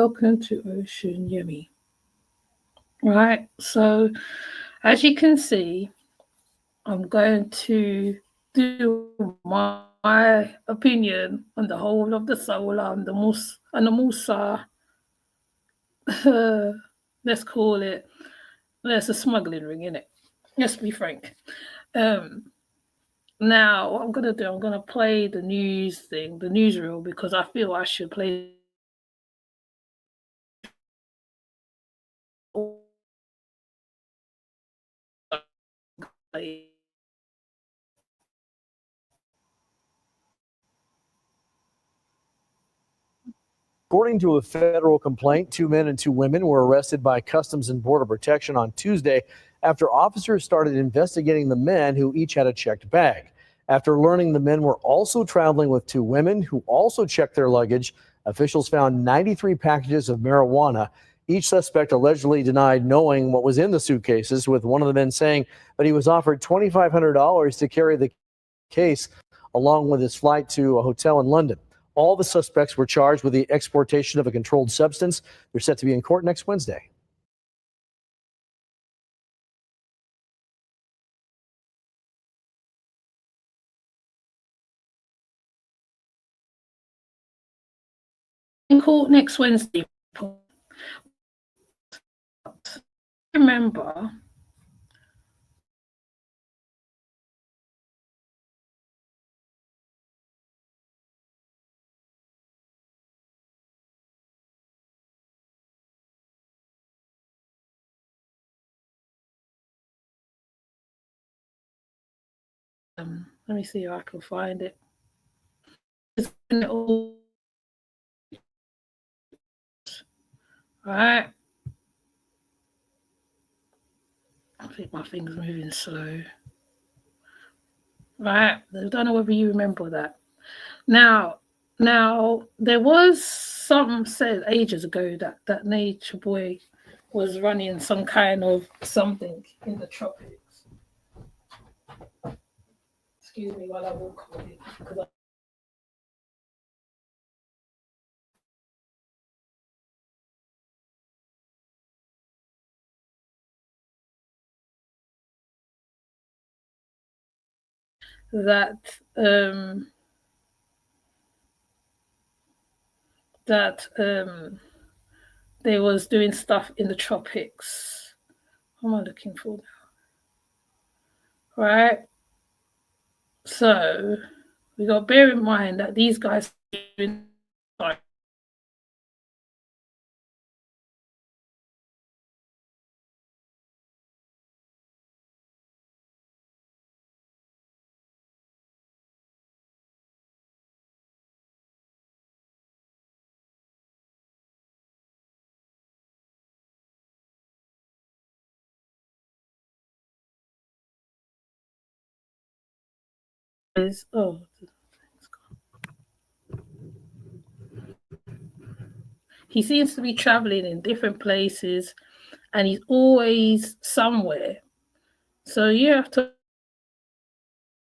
welcome to Ocean Yummy. Right, so as you can see, I'm going to do my opinion on the whole of the solar and the musa. Let's call it. There's a smuggling ring in it. Let's be frank. Now, what I'm gonna do, I'm gonna play the news thing, the newsreel, because I feel I should play. According to a federal complaint, 2 men and 2 women were arrested by Customs and Border Protection on Tuesday after officers started investigating the men who each had a checked bag. After learning the men were also traveling with 2 women who also checked their luggage, officials found 93 packages of marijuana. Each suspect allegedly denied knowing what was in the suitcases, with one of the men saying that he was offered $2,500 to carry the case along with his flight to a hotel in London. All the suspects were charged with the exportation of a controlled substance. They're set to be in court next Wednesday. In court next Wednesday. Remember, let me see if I can find it. Right. I think my finger's moving slow. Right. I don't know whether you remember that. Now, there was something said ages ago that Nature Boy was running some kind of something in the tropics. Excuse me while I walk on it, because they was doing stuff in the tropics. What am I looking for now? Right. So we got to bear in mind that these guys is he seems to be traveling in different places and he's always somewhere. So you have to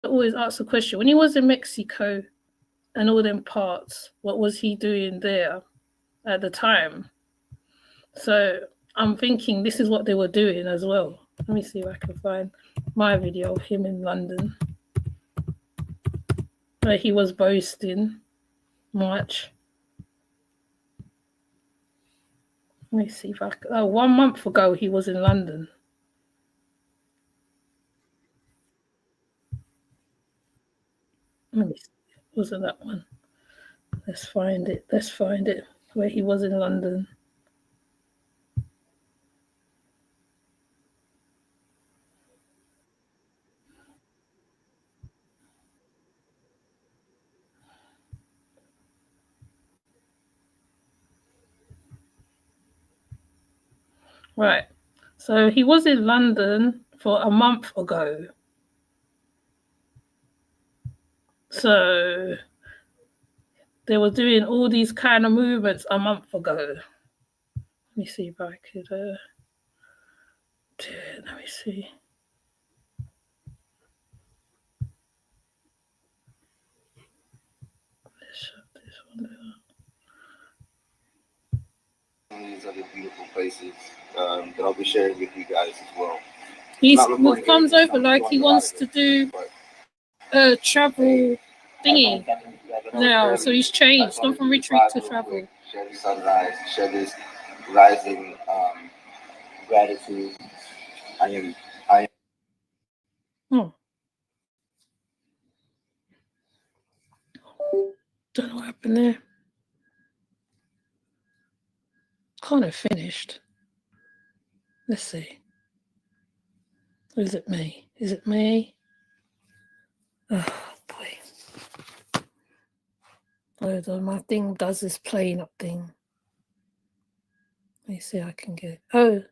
always ask the question, when he was in Mexico and all them parts, what was he doing there at the time? So I'm thinking this is what they were doing as well. Let me see if I can find my video of him in London, where he was boasting much. Let me see if I can. Oh, 1 month ago he was in London. Let me see. Wasn't that one? Let's find it. Where he was in London. Right. So he was in London for a month ago. So they were doing all these kind of movements a month ago. Let me see if I could. Let me see. Let's shut this one down. these other beautiful places that I'll be sharing with you guys as well. He comes over like he wants to do a travel thingy now, so he's changed. Gone from retreat to travel. Share the sunrise, share this rising gratitude. I am. Oh. Don't know what happened there. Kind of finished. Let's see. Is it me? Is it me? Oh boy. Hold on, my thing does this playing up thing. Let me see if I can get it. Oh.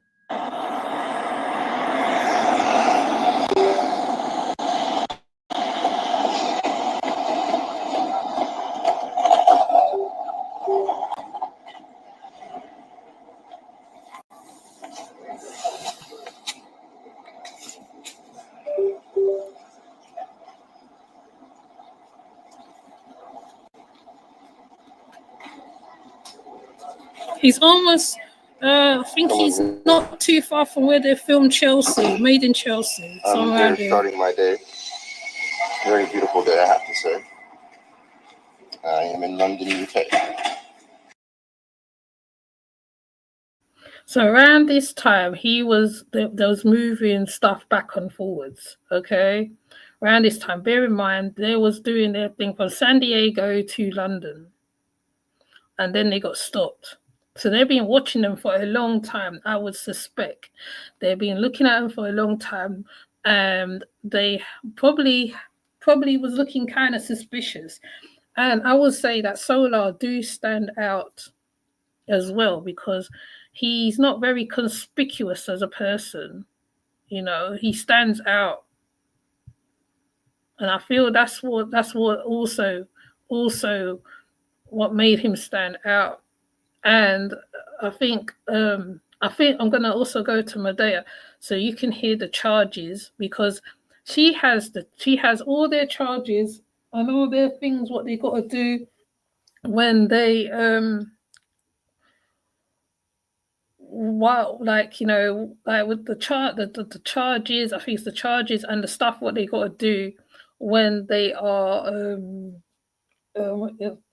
He's almost, I think he's not too far from where they filmed Chelsea, Made in Chelsea. I'm here starting my day. Very beautiful day, I have to say. I am in London, UK. So around this time, he was there was moving stuff back and forwards. Okay, around this time, bear in mind they was doing their thing from San Diego to London, and then they got stopped. So they've been watching them for a long time. I would suspect they've been looking at them for a long time, and they probably was looking kind of suspicious. And I would say that Solar do stand out as well because he's not very conspicuous as a person. You know, he stands out, and I feel that's what also what made him stand out. And I think I'm gonna also go to Medea so you can hear the charges, because she has all their charges and all their things what they got to do when they like, you know, like with the charges, I think it's the charges and the stuff what they got to do when they are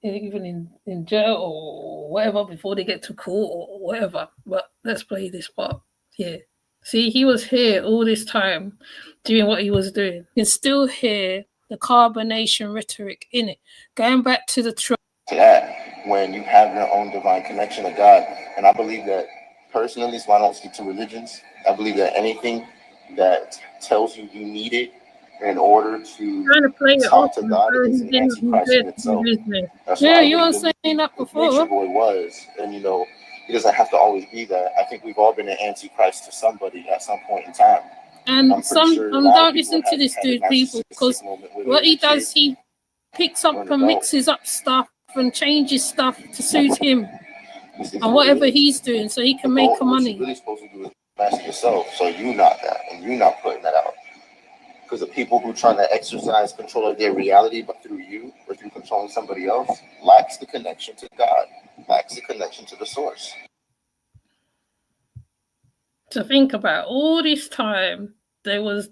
even in jail or whatever before they get to court or whatever. But let's play this part here. See, he was here all this time doing what he was doing. You can still hear the carbonation rhetoric in it. Going back to the truth. When you have your own divine connection to God. And I believe that personally, so I don't speak to religions, I believe that anything that tells you you need it in order to talk to God is an antichrist in itself. That's yeah, you were saying that before. Nature Boy was, and you know, he doesn't have to always be that. I think we've all been an antichrist to somebody at some point in time. And don't listen to this dude, people, because what he does, he picks up and mixes up stuff and changes stuff to suit him and whatever he's doing, so he can make money. What you're really supposed to do is master yourself, so you not that, and you not putting that out. Because the people who trying to exercise control of their reality, but through you or through controlling somebody else, lacks the connection to God, lacks the connection to the source. To think about all this time, there was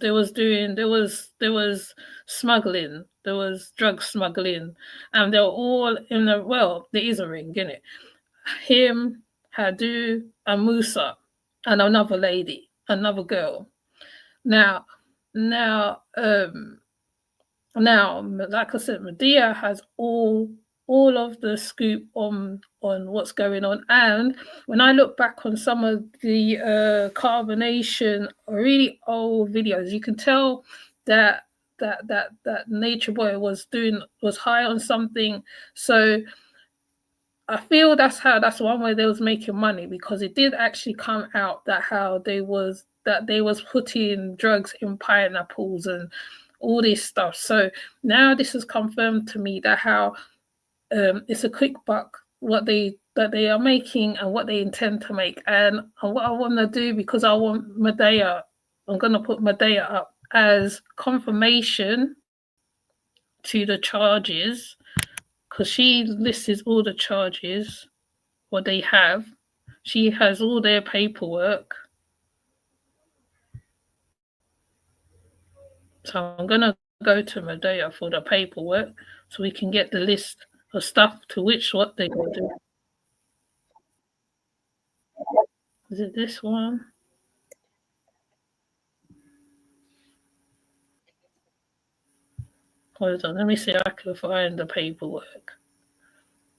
smuggling, there was drug smuggling, and they were all in there is a ring in it. Him, Hadu, and Musa, and another lady, another girl. Now, like I said, Medea has all of the scoop on what's going on. And when I look back on some of the carbonation, really old videos, you can tell that Nature Boy was high on something. So I feel that's one way they was making money, because it did actually come out that they was putting drugs in pineapples and all this stuff. So now this has confirmed to me that how it's a quick buck that they are making and what they intend to make. And what I want to do, because I want Medea, I'm going to put Medea up as confirmation to the charges, because she lists all the charges what they have. She has all their paperwork. So I'm gonna go to Medea for the paperwork so we can get the list of stuff to which what they go do. Is it this one? Hold on, let me see if I can find the paperwork.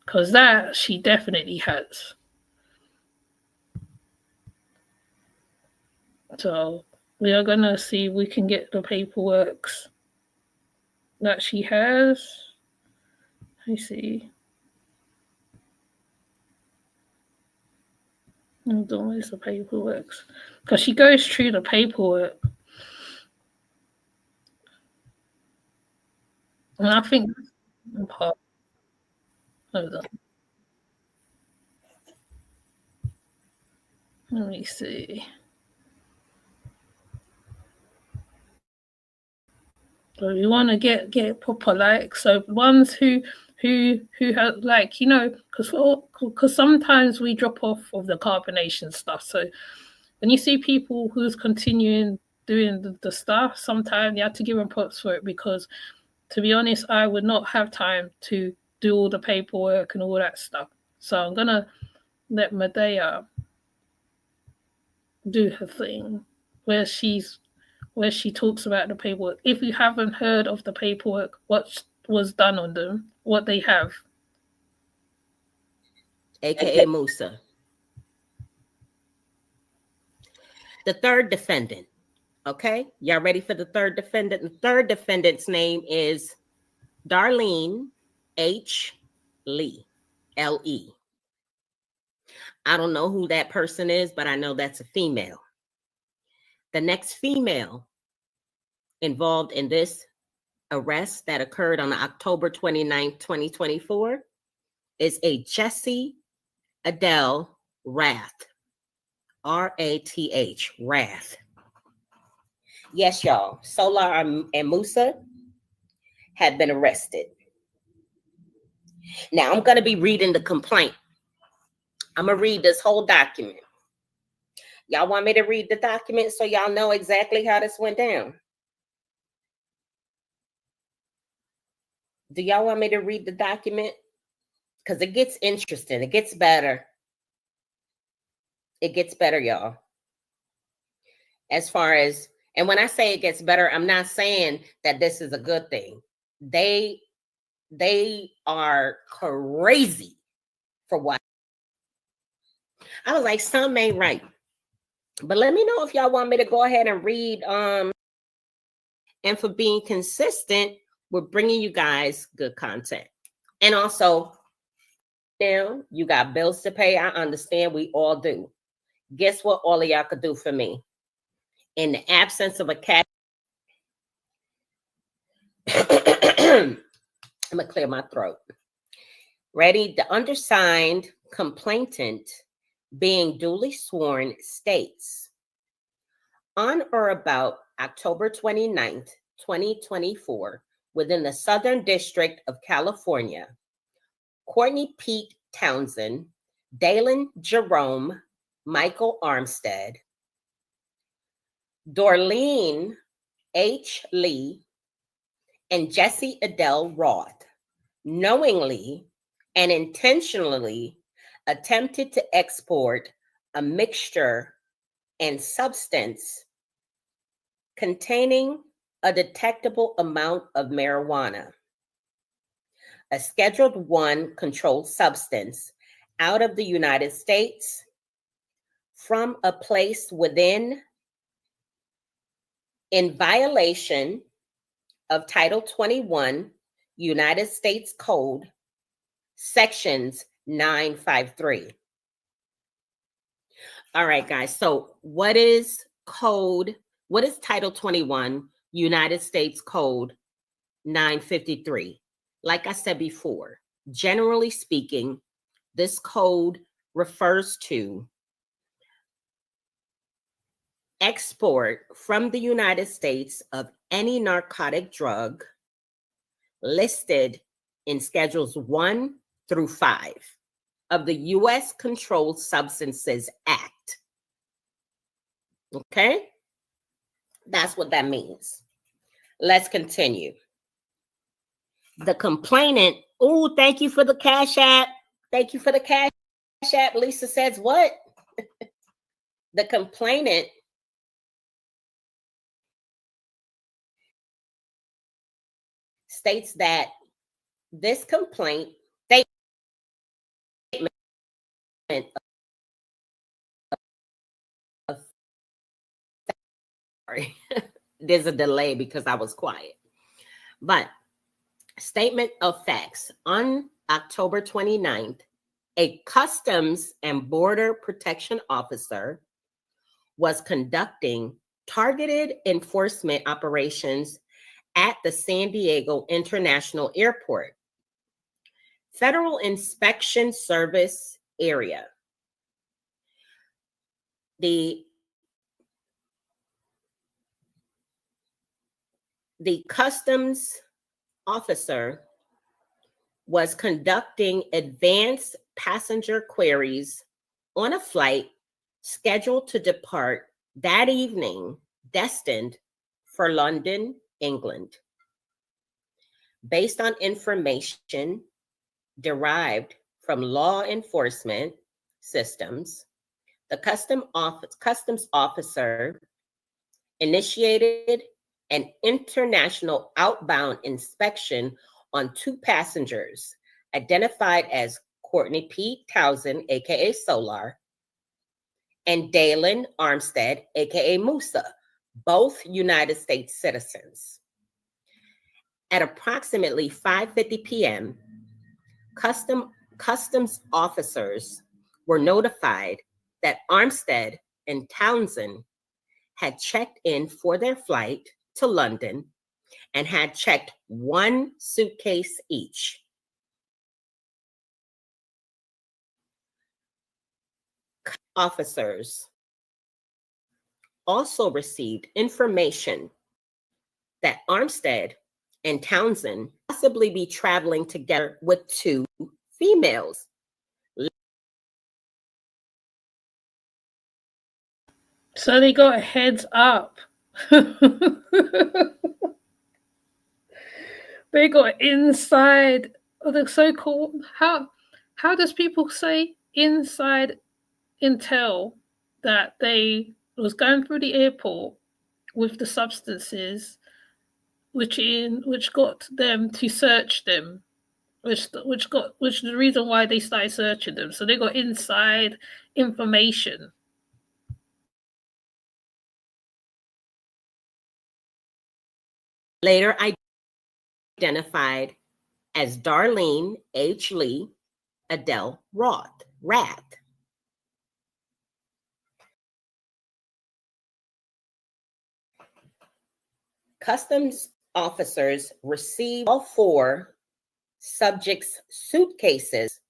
Because that she definitely has. So we are gonna see if we can get the paperwork that she has. Let me see. Hold on, where's the paperwork? Because she goes through the paperwork. And I think part. Hold on. Let me see. So we want to get proper, like, so ones who have, like, you know, because sometimes we drop off of the carbonation stuff. So when you see people who's continuing doing the stuff, sometimes you have to give them props for it, because to be honest, I would not have time to do all the paperwork and all that stuff. So I'm gonna let Medea do her thing, where she talks about the paperwork. If you haven't heard of the paperwork, what was done on them, what they have. AKA Musa. The third defendant. Okay, y'all ready for the third defendant? The third defendant's name is Darlene H. Lee, L.E. I don't know who that person is, but I know that's a female. The next female involved in this arrest that occurred on October 29th, 2024 is a Jessie Adele Rath, R-A-T-H, Rath. Yes, y'all, Solar and Musa had been arrested. Now, I'm going to be reading the complaint. I'm going to read this whole document. Y'all want me to read the document so y'all know exactly how this went down? Do y'all want me to read the document? Because it gets interesting. It gets better. It gets better, y'all. As far as, and when I say it gets better, I'm not saying that this is a good thing. They are crazy for what. I was like, some ain't right. But let me know if y'all want me to go ahead and read. And for being consistent with bringing you guys good content. And also, now you got bills to pay. I understand we all do. Guess what all of y'all could do for me? In the absence of a cat, I'm going to clear my throat. Ready? The undersigned complainant being duly sworn states, on or about October 29th, 2024, within the Southern District of California, Courtney Pete Townsend, Dalen Jerome, Michael Armstead, Darlene H. Lee, and Jessie Adele Roth knowingly and intentionally attempted to export a mixture and substance containing a detectable amount of marijuana, a Scheduled I controlled substance, out of the United States from a place within, in violation of Title 21 United States Code, Sections 953. All right, guys. So what is code? What is Title 21 United States Code 953? Like I said before, generally speaking, this code refers to export from the United States of any narcotic drug listed in Schedules 1 through 5. of the U.S. Controlled Substances Act. Okay? That's what that means. Let's continue. The complainant, oh, thank you for the Cash App. Thank you for the Cash App. Lisa says what? The complainant states that this complaint statement of sorry, there's a delay because I was quiet. But statement of facts. On October 29th, a Customs and Border Protection officer was conducting targeted enforcement operations at the San Diego International Airport, Federal Inspection Service area. The customs officer was conducting advanced passenger queries on a flight scheduled to depart that evening, destined for London, England. Based on information derived from law enforcement systems, the customs officer initiated an international outbound inspection on two passengers identified as Courtney P. Townsend, aka Solar, and Dalen Armstead, aka Musa, both United States citizens. At approximately 5:50 p.m., customs officers were notified that Armstead and Townsend had checked in for their flight to London and had checked one suitcase each. Officers also received information that Armstead and Townsend possibly be traveling together with two females. So they got a heads up. They got inside the so-called, how does people say inside intel that they was going through the airport with the substances which got them to search them, which is the reason why they started searching them. So they got inside information. Later identified as Darlene H. Lee Adele Rath. Customs officers received all four subjects' suitcases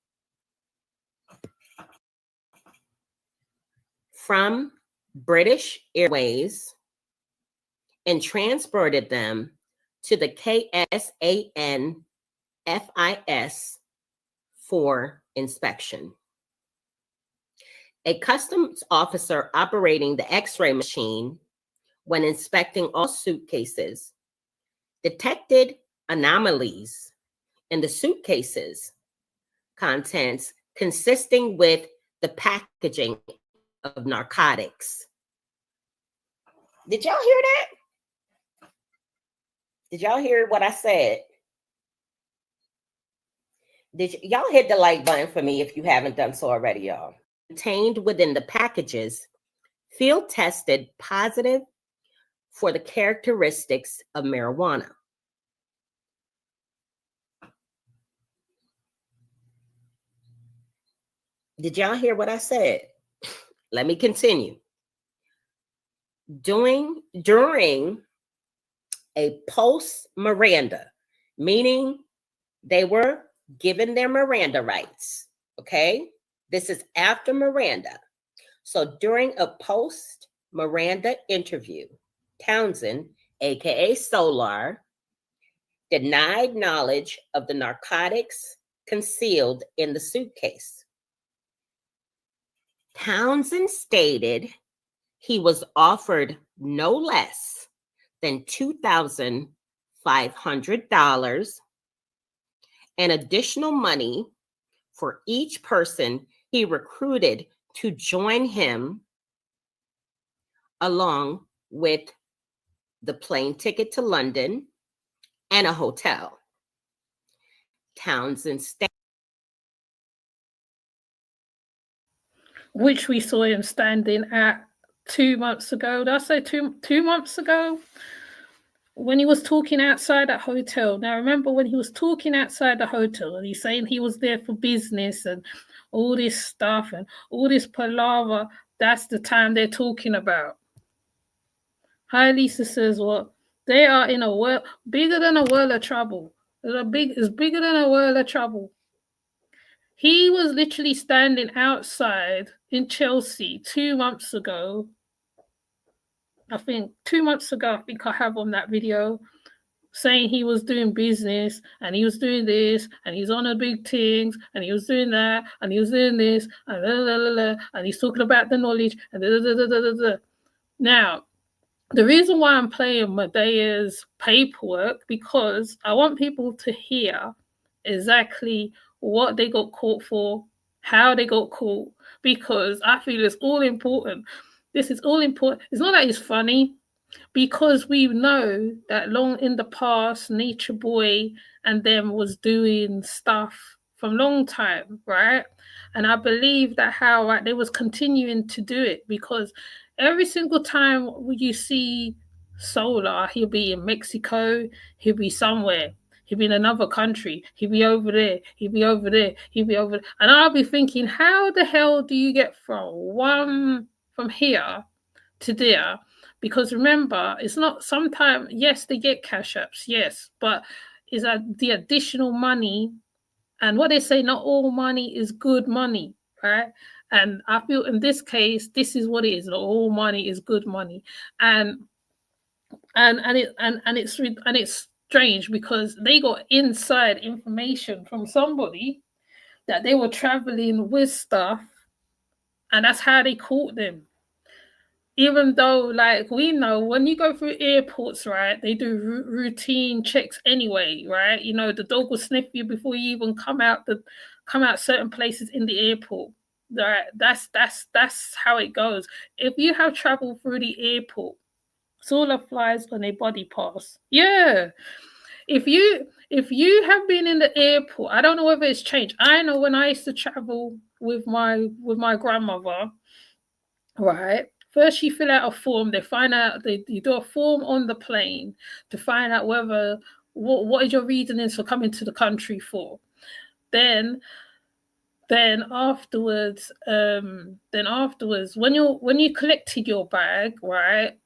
from British Airways and transported them to the KSAN FIS for inspection. A customs officer operating the X-ray machine when inspecting all suitcases detected anomalies in the suitcases contents consisting with the packaging of narcotics. Did y'all hear that? Did y'all hear what I said? Y'all hit the like button for me if you haven't done so already, y'all. Contained within the packages, field tested positive for the characteristics of marijuana. Did y'all hear what I said? Let me continue. During a post-Miranda, meaning they were given their Miranda rights, okay? This is after Miranda. So during a post-Miranda interview, Townsend, aka Solar, denied knowledge of the narcotics concealed in the suitcase. Townsend stated he was offered no less than $2,500 and additional money for each person he recruited to join him, along with the plane ticket to London and a hotel. Townsend stated, which we saw him standing at 2 months ago. Did I say two months ago? When he was talking outside that hotel. Now, remember when he was talking outside the hotel and he's saying he was there for business and all this stuff and all this palaver, that's the time they're talking about. Hi, Lisa says, well, they are in a world bigger than a world of trouble. It's bigger than a world of trouble. He was literally standing outside in Chelsea 2 months ago. I think 2 months ago, I think I have on that video, saying he was doing business and he was doing this and he's on the big things and he was doing that and he was doing this and blah, blah, blah, blah, and he's talking about the knowledge and blah, blah, blah, blah, blah, blah. Now, the reason why I'm playing Medea's paperwork, because I want people to hear exactly what they got caught for, how they got caught, because I feel it's all important. This is all important. It's not that it's funny, because we know that long in the past, Nature Boy and them was doing stuff from long time, right? And I believe that how they was continuing to do it, because every single time you see Solar, he'll be in Mexico, he'll be somewhere, he'll be in another country, he'll be over there, he'll be over there, he'll be over there. And I'll be thinking, how the hell do you get from here to there? Because remember, it's not sometimes, yes, they get cash apps, yes, but is that the additional money? And what they say, not all money is good money, right? And I feel in this case, this is what it is. Not all money is good money, and it's strange because they got inside information from somebody that they were traveling with stuff, and that's how they caught them. Even though, like, we know when you go through airports, right, they do routine checks anyway, right? You know, the dog will sniff you before you even come out certain places in the airport. Right? That's how it goes. If you have traveled through the airport, Solar flies on a body pass. Yeah. If you have been in the airport, I don't know whether it's changed. I know when I used to travel with my grandmother, right? First, you fill out a form. You do a form on the plane to find out whether what is your reasonings for coming to the country for. Then afterwards, when you collected your bag, right,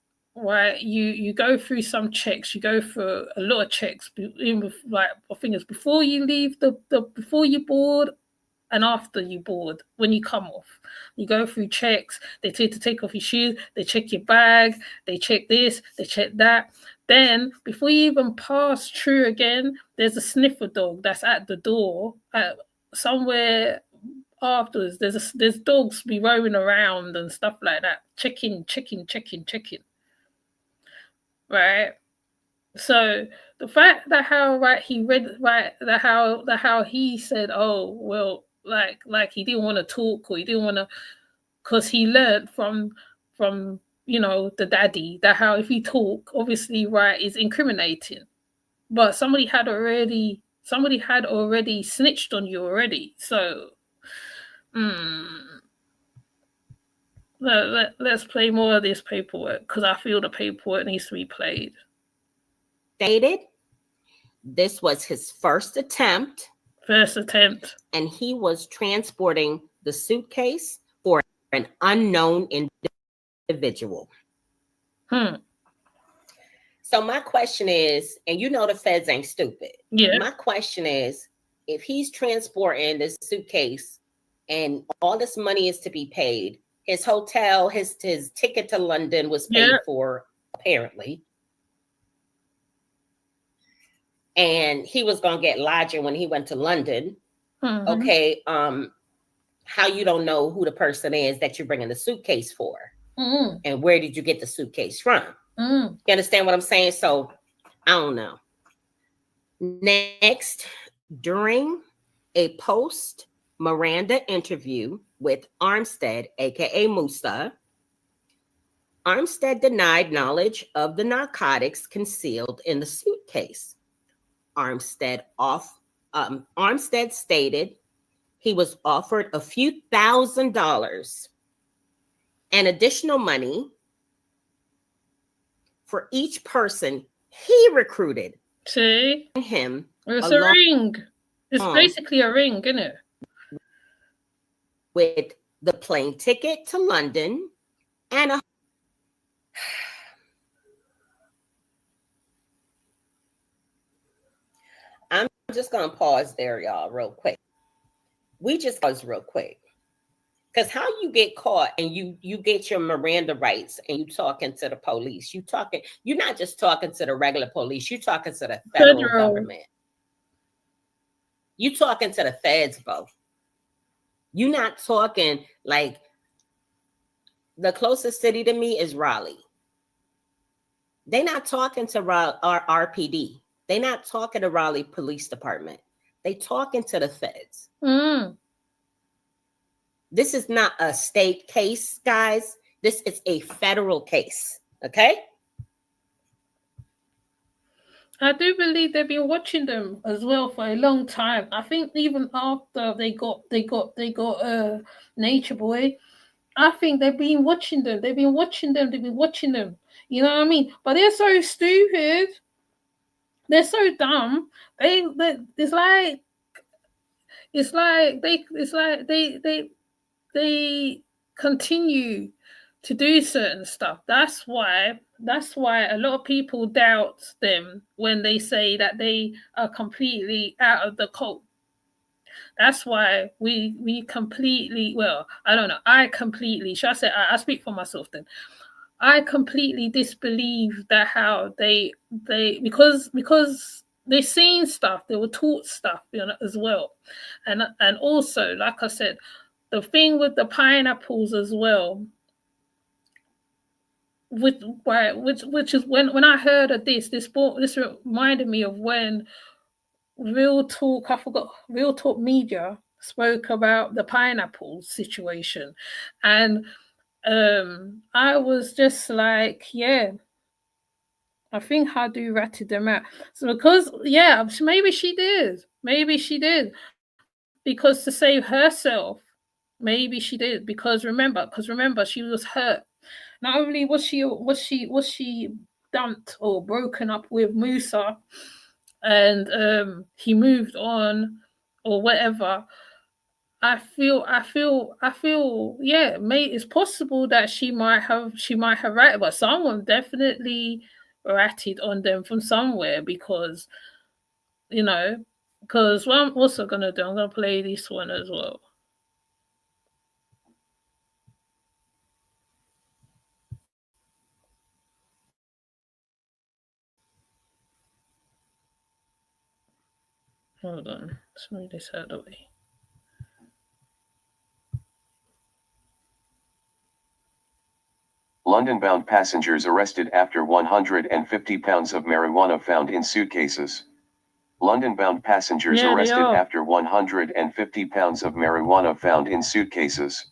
you go through some checks. You go through a lot of checks. Like, I think it's before you leave before you board, and after you board, when you come off, you go through checks. They tell you to take off your shoes, they check your bag, they check this, they check that. Then before you even pass through again, there's a sniffer dog that's at the door. Somewhere afterwards, there's dogs be roaming around and stuff like that, checking. Right? So the fact that how he read how he said, oh well, like he didn't want to talk, or he didn't want to, because he learned from the daddy that how if you talk, obviously, right, is incriminating. But somebody had already snitched on you already. So let's play more of this paperwork, because I feel the paperwork needs to be played. Stated this was his first attempt, and he was transporting the suitcase for an unknown individual. So my question is, and you know the feds ain't stupid. Yeah. My question is, if he's transporting this suitcase and all this money is to be paid, his hotel, his ticket to London was paid for, apparently. And he was going to get lodging when he went to London. Okay. how you don't know who the person is that you're bringing the suitcase for, and where did you get the suitcase from? You understand what I'm saying? So I don't know. Next, during a post Miranda interview with Armstead, aka Musa, Armstead denied knowledge of the narcotics concealed in the suitcase. Armstead stated he was offered a few $1,000s and additional money for each person he recruited. See? Him. It's a ring. It's basically a ring, isn't it? With the plane ticket to London and a I'm just gonna pause there, y'all, real quick. We just pause real quick. Because how you get caught and you get your Miranda rights and you talking to the police, you're not just talking to the regular police, you're talking to the federal government. You talking to the feds, bro. You're not talking like the closest city to me is Raleigh. They're not talking to our RPD. They're not talking to Raleigh Police Department. They talking to the feds. This is not a state case, guys. This is a federal case. Okay? I do believe they've been watching them as well for a long time. I think even after they got Nature Boy, I think they've been watching them. They've been watching them. You know what I mean? But they're so stupid. They're so dumb. It's like they continue to do certain stuff. That's why a lot of people doubt them when they say that they are completely out of the cult. That's why we completely, well, I don't know, I completely, should I say, I speak for myself then. I completely disbelieve that how they because they've seen stuff, they were taught stuff, you know, as well. And also, like I said, the thing with the pineapples as well, which is when I heard of this reminded me of when Real Talk Media spoke about the pineapple situation. And I was just like, yeah, I think Hadu ratted them out. So because, yeah, maybe she did. Because to save herself, maybe she did. Because remember, she was hurt. Not only was she dumped or broken up with Musa, and he moved on or whatever. I feel, yeah, it's possible that she might have ratted, but someone definitely ratted on them from somewhere because, you know, because what I'm also gonna do, I'm gonna play this one as well. Hold on, let's move this out of the way. London-bound passengers arrested after 150 pounds of marijuana found in suitcases. London-bound passengers arrested after 150 pounds of marijuana found in suitcases.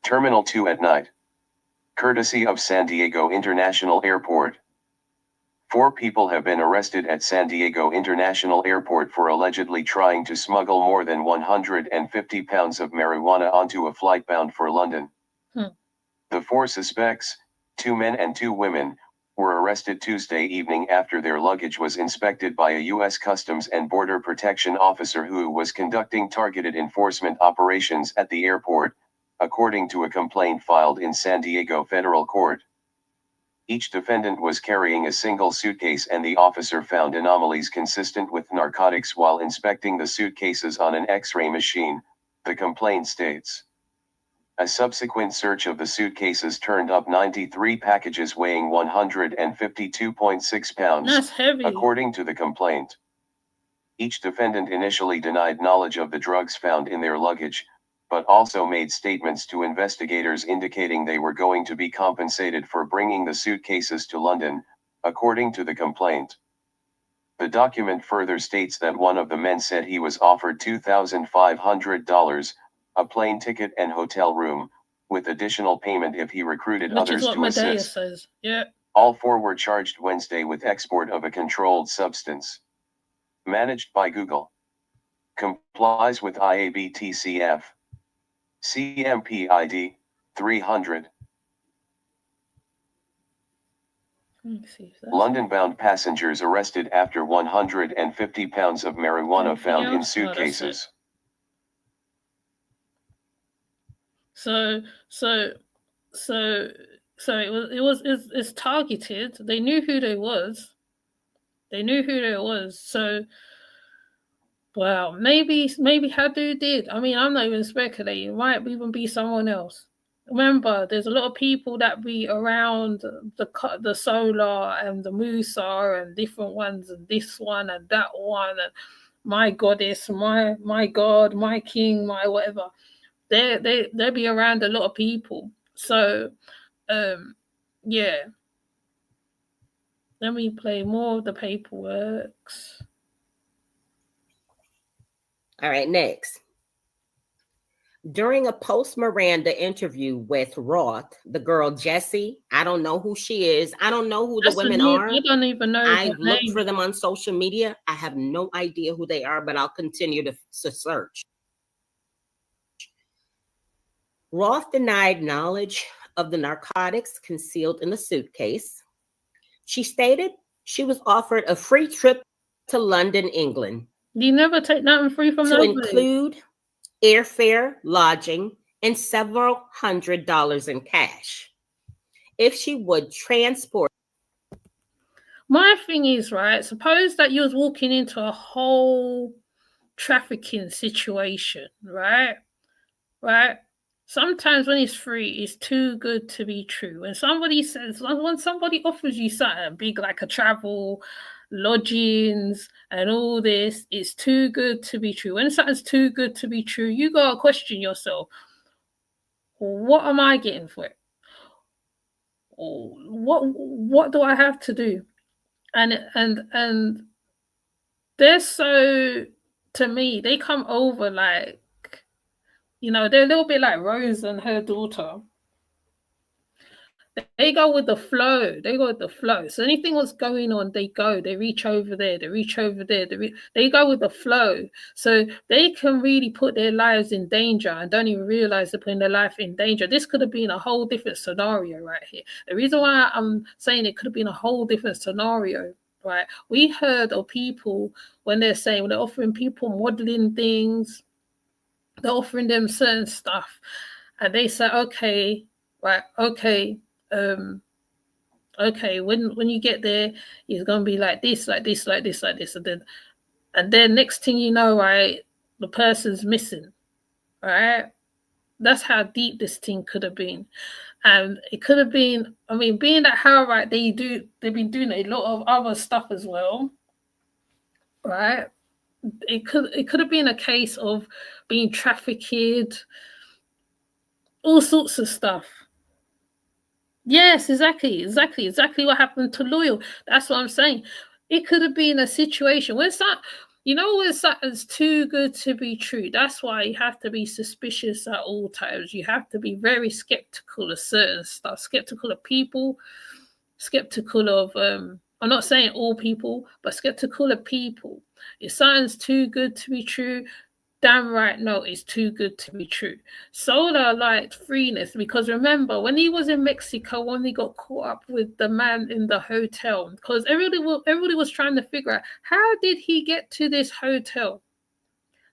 Terminal 2 at night. Courtesy of San Diego International Airport. 4 people have been arrested at San Diego International Airport for allegedly trying to smuggle more than 150 pounds of marijuana onto a flight bound for London. The 4 suspects, 2 men and 2 women, were arrested Tuesday evening after their luggage was inspected by a U.S. Customs and Border Protection officer who was conducting targeted enforcement operations at the airport, according to a complaint filed in San Diego Federal Court. Each defendant was carrying a single suitcase and the officer found anomalies consistent with narcotics while inspecting the suitcases on an X-ray machine, the complaint states. A subsequent search of the suitcases turned up 93 packages weighing 152.6 pounds, That's heavy, according to the complaint. Each defendant initially denied knowledge of the drugs found in their luggage, but also made statements to investigators indicating they were going to be compensated for bringing the suitcases to London, according to the complaint. The document further states that one of the men said he was offered $2,500, a plane ticket and hotel room, with additional payment if he recruited others to assist. Says. Yeah. All four were charged Wednesday with export of a controlled substance. Managed by Google. Complies with IABTCF. CMP ID 300. London-bound passengers arrested after 150 pounds of marijuana found in suitcases. So it's targeted. They knew who they was. So, well, maybe Hadu did. I mean, I'm not even speculating. It might even be someone else. Remember, there's a lot of people that be around the solar and the musa and different ones and this one and that one and my goddess, my god, my king, my whatever. They be around a lot of people. So, yeah. Let me play more of the paperwork. All right, next. During a post-Miranda interview with Roth, the girl Jessie, I don't know who she is. I don't know who the women are. I don't even know. I've looked for them on social media. I have no idea who they are, but I'll continue to search. Roth denied knowledge of the narcotics concealed in the suitcase. She stated she was offered a free trip to London, England. You never take nothing free from to include airfare, lodging, and several $100s in cash if she would transport. My thing is, right, suppose that you was walking into a whole trafficking situation, right? Sometimes when it's free, it's too good to be true. When somebody offers you something big like a travel, lodgings, and all this, it's too good to be true. When something's too good to be true, you gotta question yourself. What am I getting for it? What do I have to do? And they're so, to me, they come over like, they're a little bit like Rose and her daughter. They go with the flow. So anything what's going on, they go. They reach over there. They reach over there. They go with the flow. So they can really put their lives in danger and don't even realize they're putting their life in danger. This could have been a whole different scenario right here. The reason why I'm saying it could have been a whole different scenario, right? We heard of people when they're offering people modeling things, they're offering them certain stuff, and they say, okay, when you get there, it's gonna be like this, and then next thing you know, right, the person's missing, right? That's how deep this thing could have been. And it could have been, I mean, being that how, right, they've been doing a lot of other stuff as well, right? It could have been a case of being trafficked, all sorts of stuff. Yes, exactly what happened to Loyal. That's what I'm saying. It could have been a situation where when something's too good to be true. That's why you have to be suspicious at all times. You have to be very skeptical of certain stuff, skeptical of people, skeptical of I'm not saying all people, but skeptical of people. If something's too good to be true, damn right, no, it's too good to be true. Sola liked freeness because remember when he was in Mexico, when he got caught up with the man in the hotel, because everybody was trying to figure out how did he get to this hotel?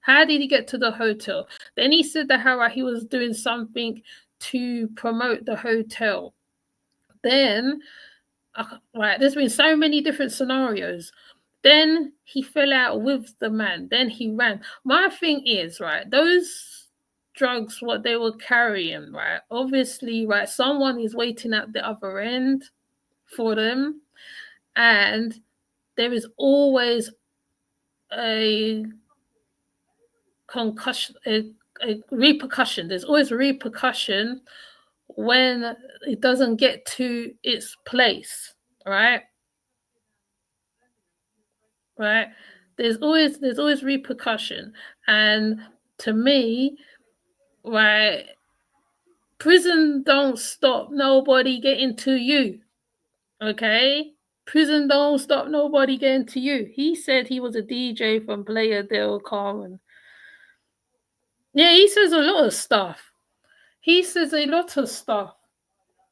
How did he get to the hotel? Then he said that how he was doing something to promote the hotel. Then, right, there's been so many different scenarios. Then he fell out with the man. Then he ran. My thing is, right, those drugs, what they were carrying, right, obviously, right, someone is waiting at the other end for them. And there is always a concussion, a repercussion. There's always a repercussion when it doesn't get to its place, right? Right? There's always repercussion. And to me, right, prison don't stop nobody getting to you. Okay? Prison don't stop nobody getting to you. He said he was a DJ from Playa del Carmen. Yeah, he says a lot of stuff. He says a lot of stuff.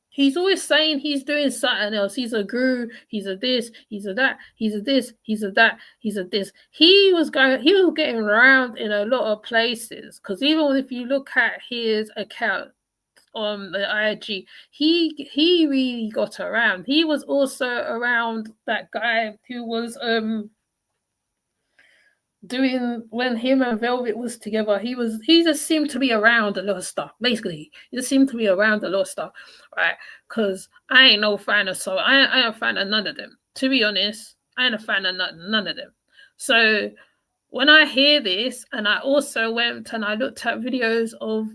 He's always saying he's doing something else. He's a guru. He's a this. He's a that. He's a this. He's a that. He's a this. He was getting around in a lot of places. Because even if you look at his account on the IG, he really got around. He was also around that guy who was doing when him and Velvet was together. He just seemed to be around a lot of stuff. Basically, he just seemed to be around a lot of stuff, right? Because I ain't no fan of I ain't a fan of none of them. To be honest, I ain't a fan of none of them. So when I hear this, and I also went and I looked at videos of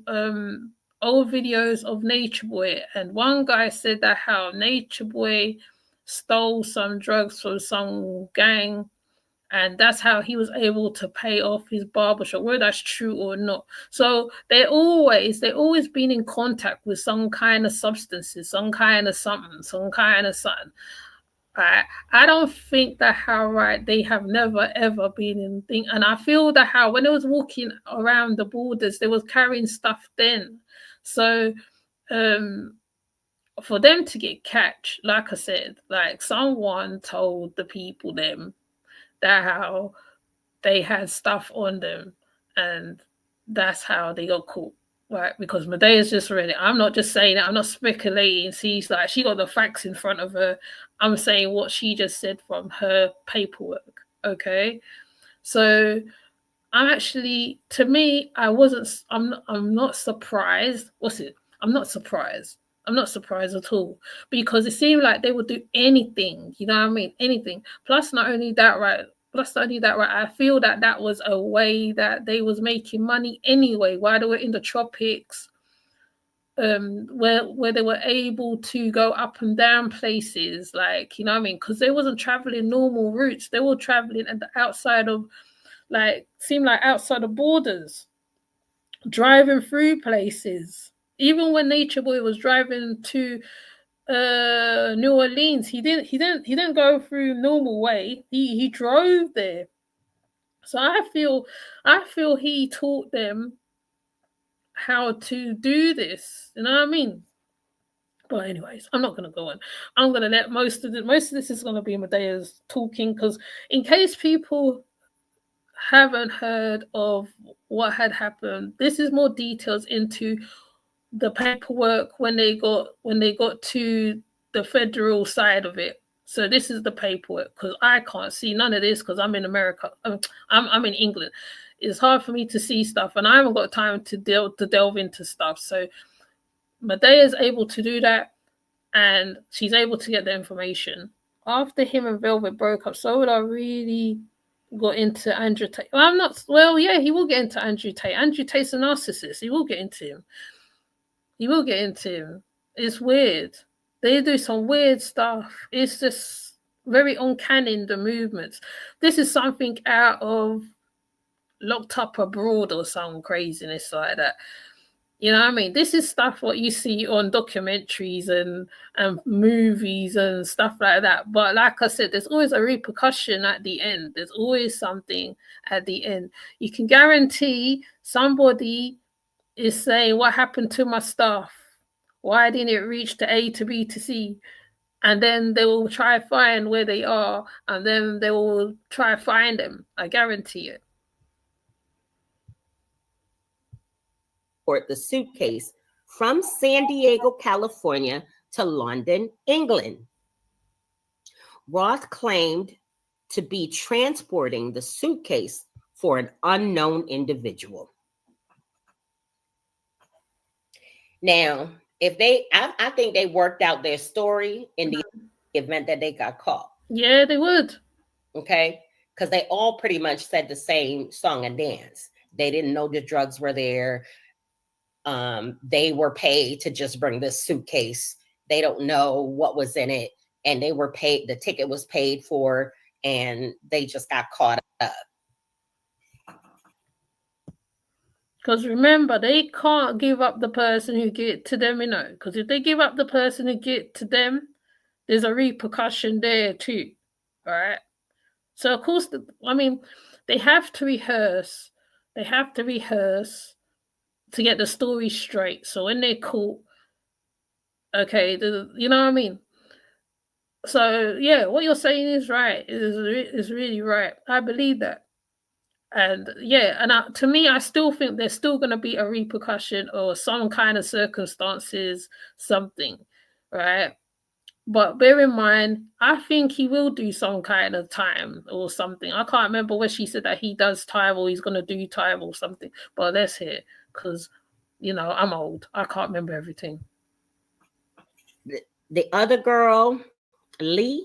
old videos of Nature Boy, and one guy said that how Nature Boy stole some drugs from some gang, and that's how he was able to pay off his barbershop, whether that's true or not. So they've always been in contact with some kind of substances, some kind of something. Right? I don't think that how right they have never ever been in thing, and I feel that how when they was walking around the borders, they was carrying stuff then. So for them to get catch, like I said, like someone told the people them that how they had stuff on them, and that's how they got caught, right? Because Medea's just read it. I'm not just saying it. I'm not speculating. She's like, she got the facts in front of her. I'm saying what she just said from her paperwork, okay? So I'm actually, to me, I'm not surprised. I'm not surprised. I'm not surprised at all, because it seemed like they would do anything, you know what I mean? Anything. Plus, not only that, right? I feel that was a way that they was making money anyway while they were in the tropics, where they were able to go up and down places, like, you know what I mean? Because they wasn't traveling normal routes. They were traveling at the outside of, like, seemed like outside of borders, driving through places. Even when Nature Boy was driving to New Orleans, he didn't go through normal way. He drove there. So I feel he taught them how to do this. You know what I mean? But anyways, I'm not gonna go on. I'm gonna let most of this is gonna be Medea's talking, because in case people haven't heard of what had happened, this is more details into the paperwork when they got to the federal side of it. So this is the paperwork, because I can't see none of this because I'm in America. I'm in England. It's hard for me to see stuff, and I haven't got time to delve into stuff. So Medea is able to do that, and she's able to get the information. After him and Velvet broke up, so would I really got into Andrew Tate? Well, I'm not. Well, yeah, he will get into Andrew Tate. Andrew Tate's a narcissist. He will get into him. It's weird. They do some weird stuff. It's just very uncanny in the movements. This is something out of Locked Up Abroad or some craziness like that. You know what I mean? This is stuff what you see on documentaries and movies and stuff like that. But like I said, there's always a repercussion at the end. There's always something at the end. You can guarantee somebody is saying, what happened to my stuff? Why didn't it reach to A to B to C? And then they will try to find where they are, and then they will try to find them. I guarantee it. Or the suitcase from San Diego, California to London, England. Roth claimed to be transporting the suitcase for an unknown individual. Now, I think they worked out their story in the event that they got caught. Yeah, they would. Okay, because they all pretty much said the same song and dance. They didn't know the drugs were there. They were paid to just bring this suitcase. They don't know what was in it. And they were paid, the ticket was paid for, and they just got caught up. Because remember, they can't give up the person who get to them, because if they give up the person who get to them, there's a repercussion there too, right? So of course, they have to rehearse. They have to rehearse to get the story straight. So when they're caught, okay, you know what I mean? So yeah, what you're saying is right. Is really right. I believe that. And yeah, and to me, I still think there's still going to be a repercussion or some kind of circumstances, something, right? But bear in mind, I think he will do some kind of time or something. I can't remember where she said that he does time or he's going to do time or something. But let's hear, because, I'm old. I can't remember everything. The other girl, Darlene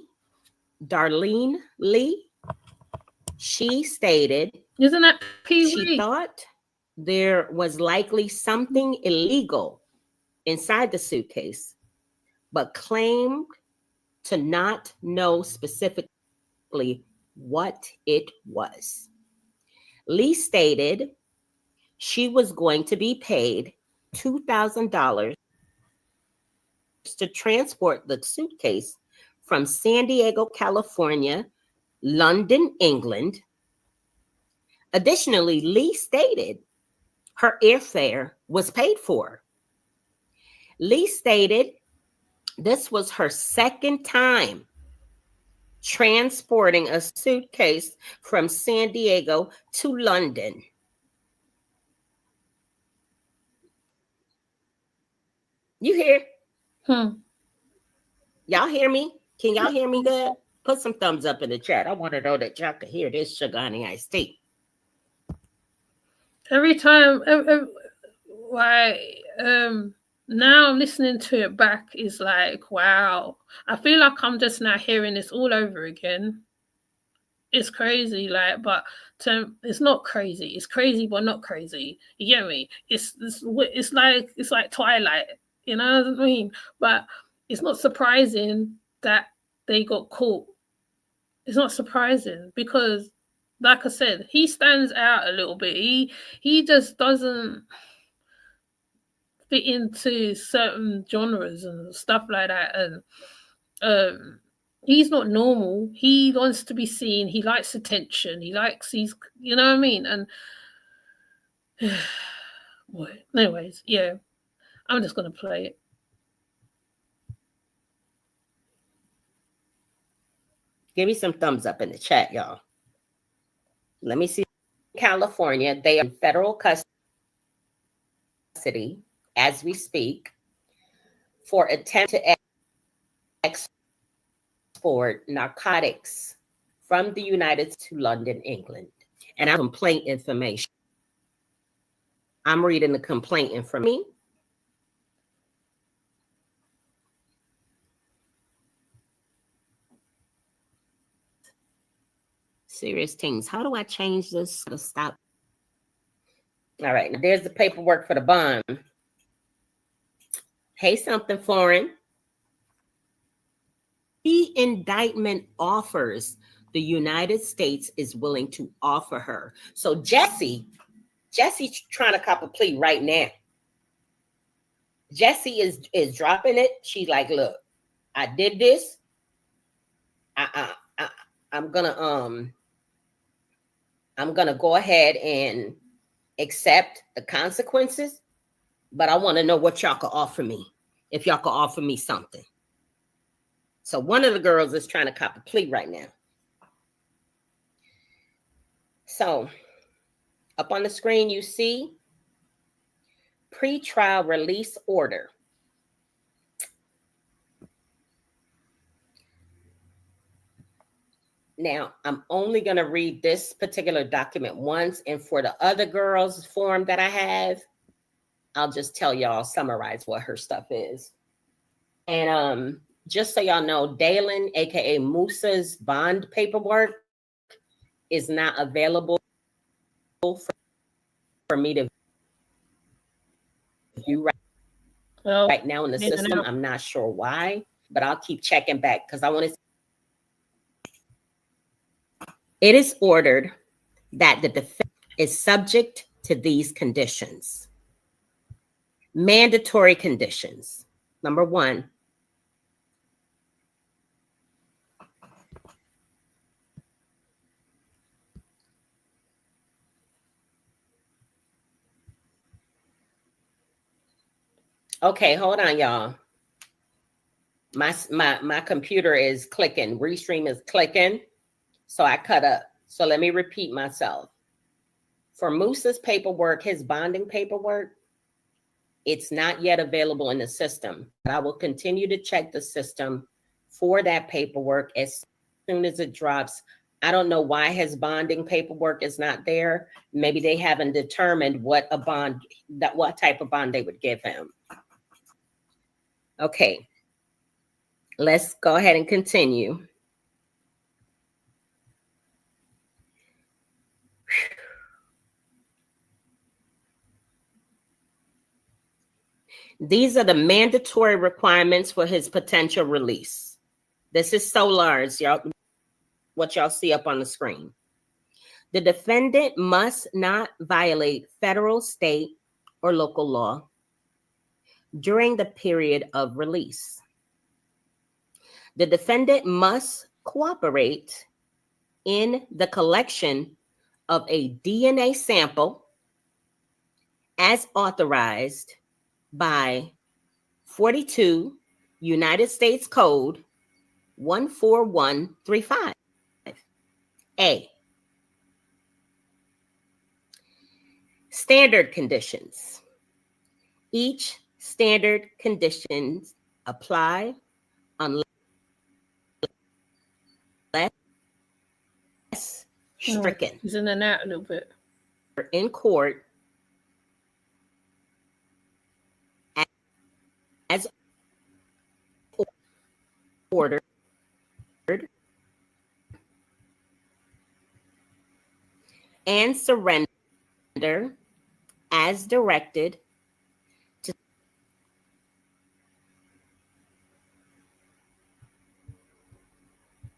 Lee, she stated, isn't that Pee-wee? She thought there was likely something illegal inside the suitcase, but claimed to not know specifically what it was. Lee stated she was going to be paid $2,000 to transport the suitcase from San Diego, California, London, England. Additionally, Lee stated her airfare was paid for. Lee stated this was her second time transporting a suitcase from San Diego to London. You hear? Y'all hear me? Can y'all hear me good? Put some thumbs up in the chat. I want to know that y'all can hear this Sugar Honey Iced Tea. Every time, now I'm listening to it back, is like, wow. I feel like I'm just now hearing this all over again. It's crazy, but it's not crazy. It's crazy, but not crazy. You get me? It's like Twilight. You know what I mean? But it's not surprising that they got caught. It's not surprising because, like I said, he stands out a little bit. He just doesn't fit into certain genres and stuff like that. And he's not normal. He wants to be seen. He likes attention. You know what I mean? And boy, anyways, yeah, I'm just gonna play it. Give me some thumbs up in the chat, y'all. Let me see. California, they are in federal custody as we speak for attempt to export narcotics from the United States to London, England. And I'm complaint information. I'm reading the complaint information. Serious things. How do I change this to stop? All right, now there's the paperwork for the bond. Hey, something foreign. The indictment offers the United States is willing to offer her. So Jesse's trying to cop a plea right now. Jessie is dropping it. She's like, look, I did this. I'm gonna go ahead and accept the consequences, but I want to know what y'all can offer me, if y'all can offer me something. So one of the girls is trying to cop a plea right now. So up on the screen, you see pre-trial release order. Now, I'm only going to read this particular document once, and for the other girls' form that I have, I'll just tell y'all, summarize what her stuff is. And just so y'all know, Dalen, aka Musa's bond paperwork is not available. for me to view right now in the system. I'm not sure why, but I'll keep checking back because I want to. It is ordered that the defendant is subject to these conditions. Mandatory conditions. Number one, okay, hold on, y'all. My computer is clicking. Restream is clicking. So I cut up. So let me repeat myself. For Musa's paperwork, his bonding paperwork, it's not yet available in the system. I will continue to check the system for that paperwork as soon as it drops. I don't know why his bonding paperwork is not there. Maybe they haven't determined what type of bond they would give him. Okay, let's go ahead and continue. These are the mandatory requirements for his potential release. This is so large, y'all. What y'all see up on the screen. The defendant must not violate federal, state, or local law during the period of release. The defendant must cooperate in the collection of a DNA sample as authorized by 42 United States Code 14135. A. Standard conditions. Each standard conditions apply unless stricken. He's in and out a little bit. In court as ordered and surrender as directed to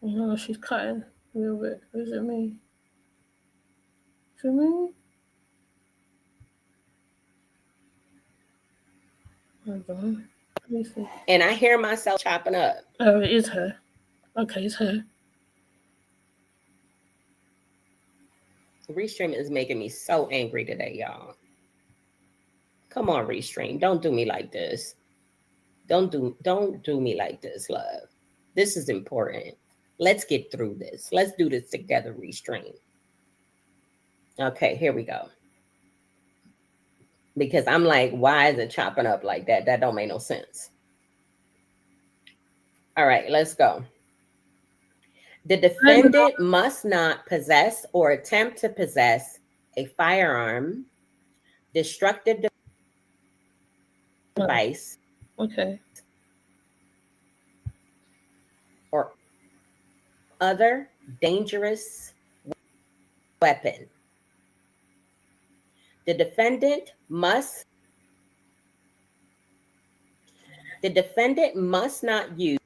No, she's cutting a little bit. Is it me? Is it me? Hold on. Let me see. And I hear myself chopping up. Oh, it is her. Okay, it's her. Restream is making me so angry today, y'all. Come on, Restream. Don't do me like this. Don't do me like this, love. This is important. Let's get through this. Let's do this together, Restream. Okay, here we go. Because I'm like, why is it chopping up like that? That don't make no sense. All right, let's go. The defendant must not possess or attempt to possess a firearm, destructive device, okay, or other dangerous weapon. The defendant must not use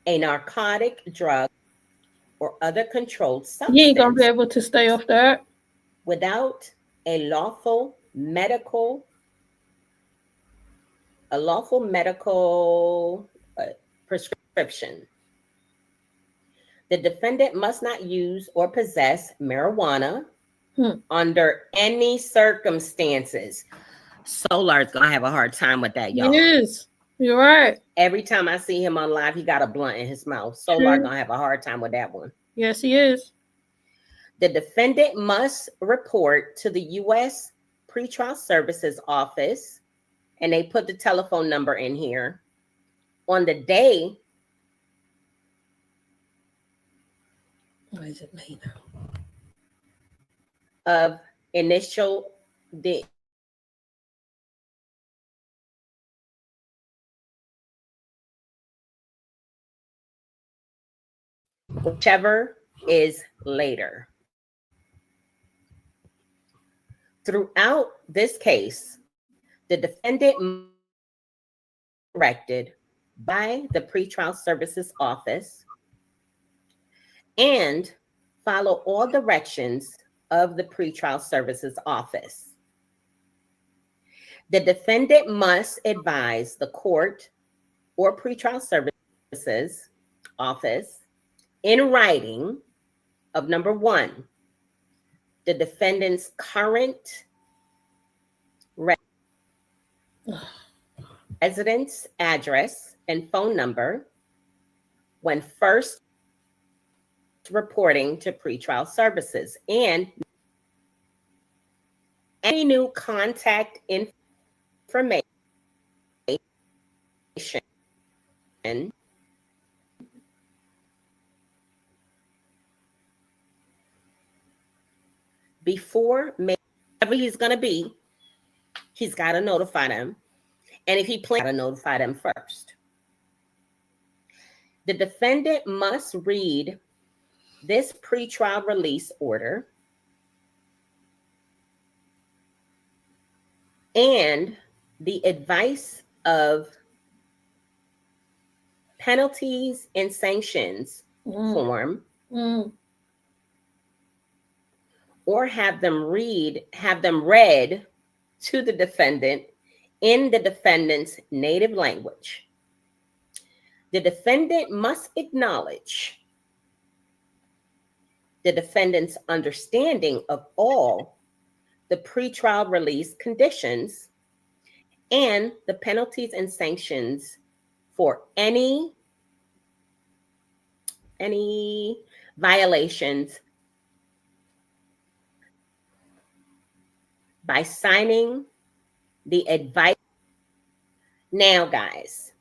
a narcotic, drug, or other controlled substance. You ain't gonna be able to stay off that without a lawful medical prescription. The defendant must not use or possess marijuana under any circumstances. Solar's gonna have a hard time with that, y'all. He is. You're right. Every time I see him on live, he got a blunt in his mouth. Solar gonna have a hard time with that one. Yes, he is. The defendant must report to the U.S. Pretrial Services Office, and they put the telephone number in here, on the day. Why is it me now? Of initial the whichever is later. Throughout this case, the defendant directed by the pretrial services office and follow all directions of the pretrial services office. The defendant must advise the court or pretrial services office in writing of number one, the defendant's current residence address and phone number when first reporting to pretrial services, and any new contact information before wherever he's going to be, he's got to notify them. And if he plans to notify them first. The defendant must read this pretrial release order and the advice of penalties and sanctions form, or have them read to the defendant in the defendant's native language. The defendant must acknowledge the defendant's understanding of all the pretrial release conditions and the penalties and sanctions for any violations by signing the advice. Now, guys,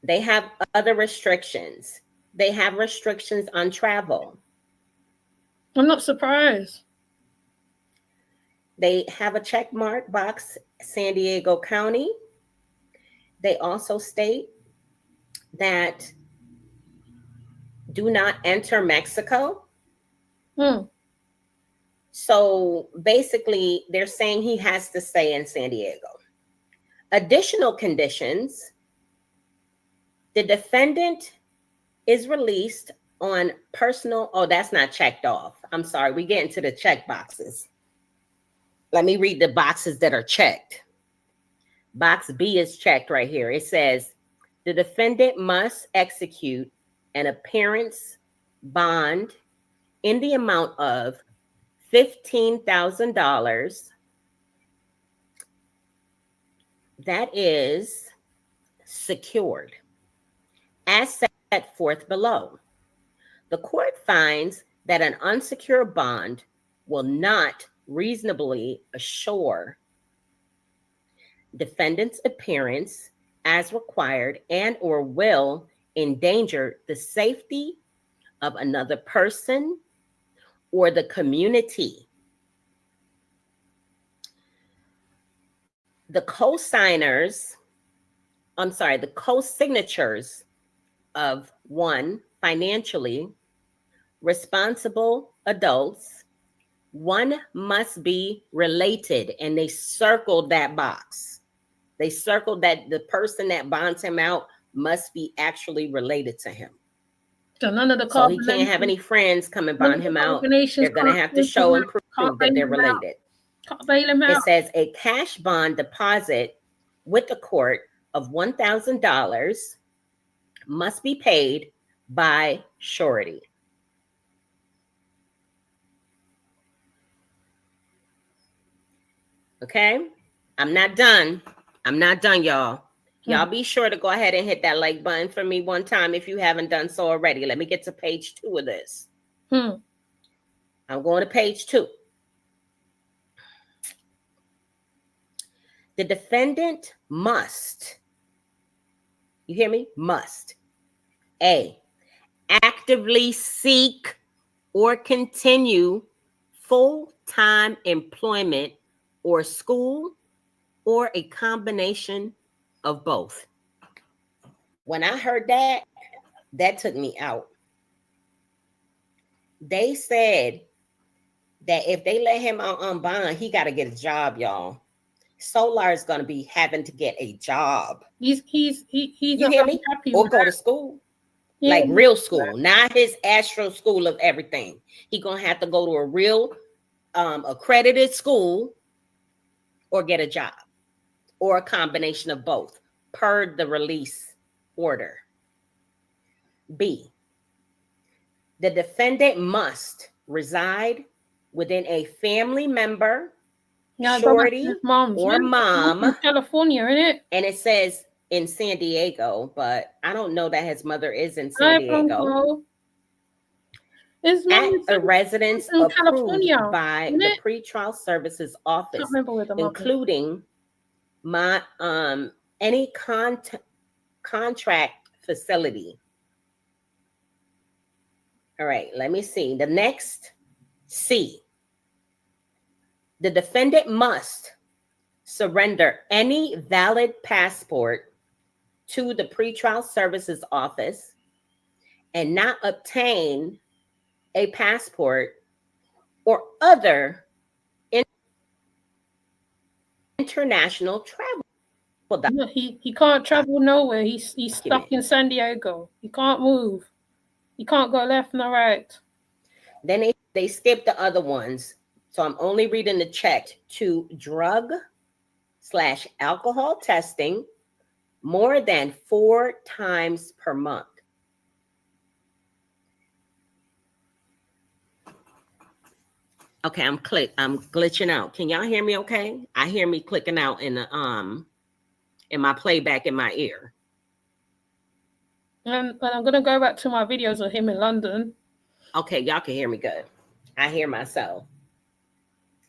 they have other restrictions. They have restrictions on travel. I'm not surprised. They have a check mark box, San Diego County. They also state that do not enter Mexico. So basically, they're saying he has to stay in San Diego. Additional conditions: the defendant is released on personal. Oh, that's not checked off. I'm sorry. We get into the check boxes. Let me read the boxes that are checked. Box B is checked right here. It says the defendant must execute an appearance bond in the amount of $15,000 that is secured as set forth below. The court finds that an unsecured bond will not reasonably assure defendant's appearance as required and or will endanger the safety of another person or the community. The co-signatures of one, financially responsible adults, one must be related, and they circled that box. They circled that the person that bonds him out must be actually related to him. So none of the so he can't have any friends come and bond him out. They're going to have to show and prove that they're related. Can't bail him out. It says a cash bond deposit with the court of $1,000 must be paid by surety. Okay, I'm not done. Y'all. Y'all be sure to go ahead and hit that like button for me one time if you haven't done so already. Let me get to page 2 of this. I'm going to page 2. The defendant must, you hear me? Must, A, actively seek or continue full-time employment or school or a combination of both. When I heard that, that took me out. They said that if they let him out on bond, he got to get a job, y'all. Solar is going to be having to get a job. He's you hear me? Or go to school. Yeah. Like real school, not his astro school of everything. He gonna have to go to a real accredited school or get a job or a combination of both per the release order. B, the defendant must reside within a family member, surety, or mom. California, isn't it? And it says in San Diego, but I don't know that his mother is in San Diego. At a residence approved California, by the pretrial services office, including any contract facility. All right, let me see. The next C. The defendant must surrender any valid passport to the pretrial services office and not obtain a passport or other international travel. No, he can't travel nowhere. He's stuck in San Diego. He can't move. He can't go left nor right. Then they skip the other ones. So I'm only reading the check to drug/alcohol testing more than 4 times per month. Okay, I'm glitching out. Can y'all hear me okay? I hear me clicking out in the in my playback in my ear. And I'm gonna go back to my videos of him in London. Okay, y'all can hear me good. I hear myself.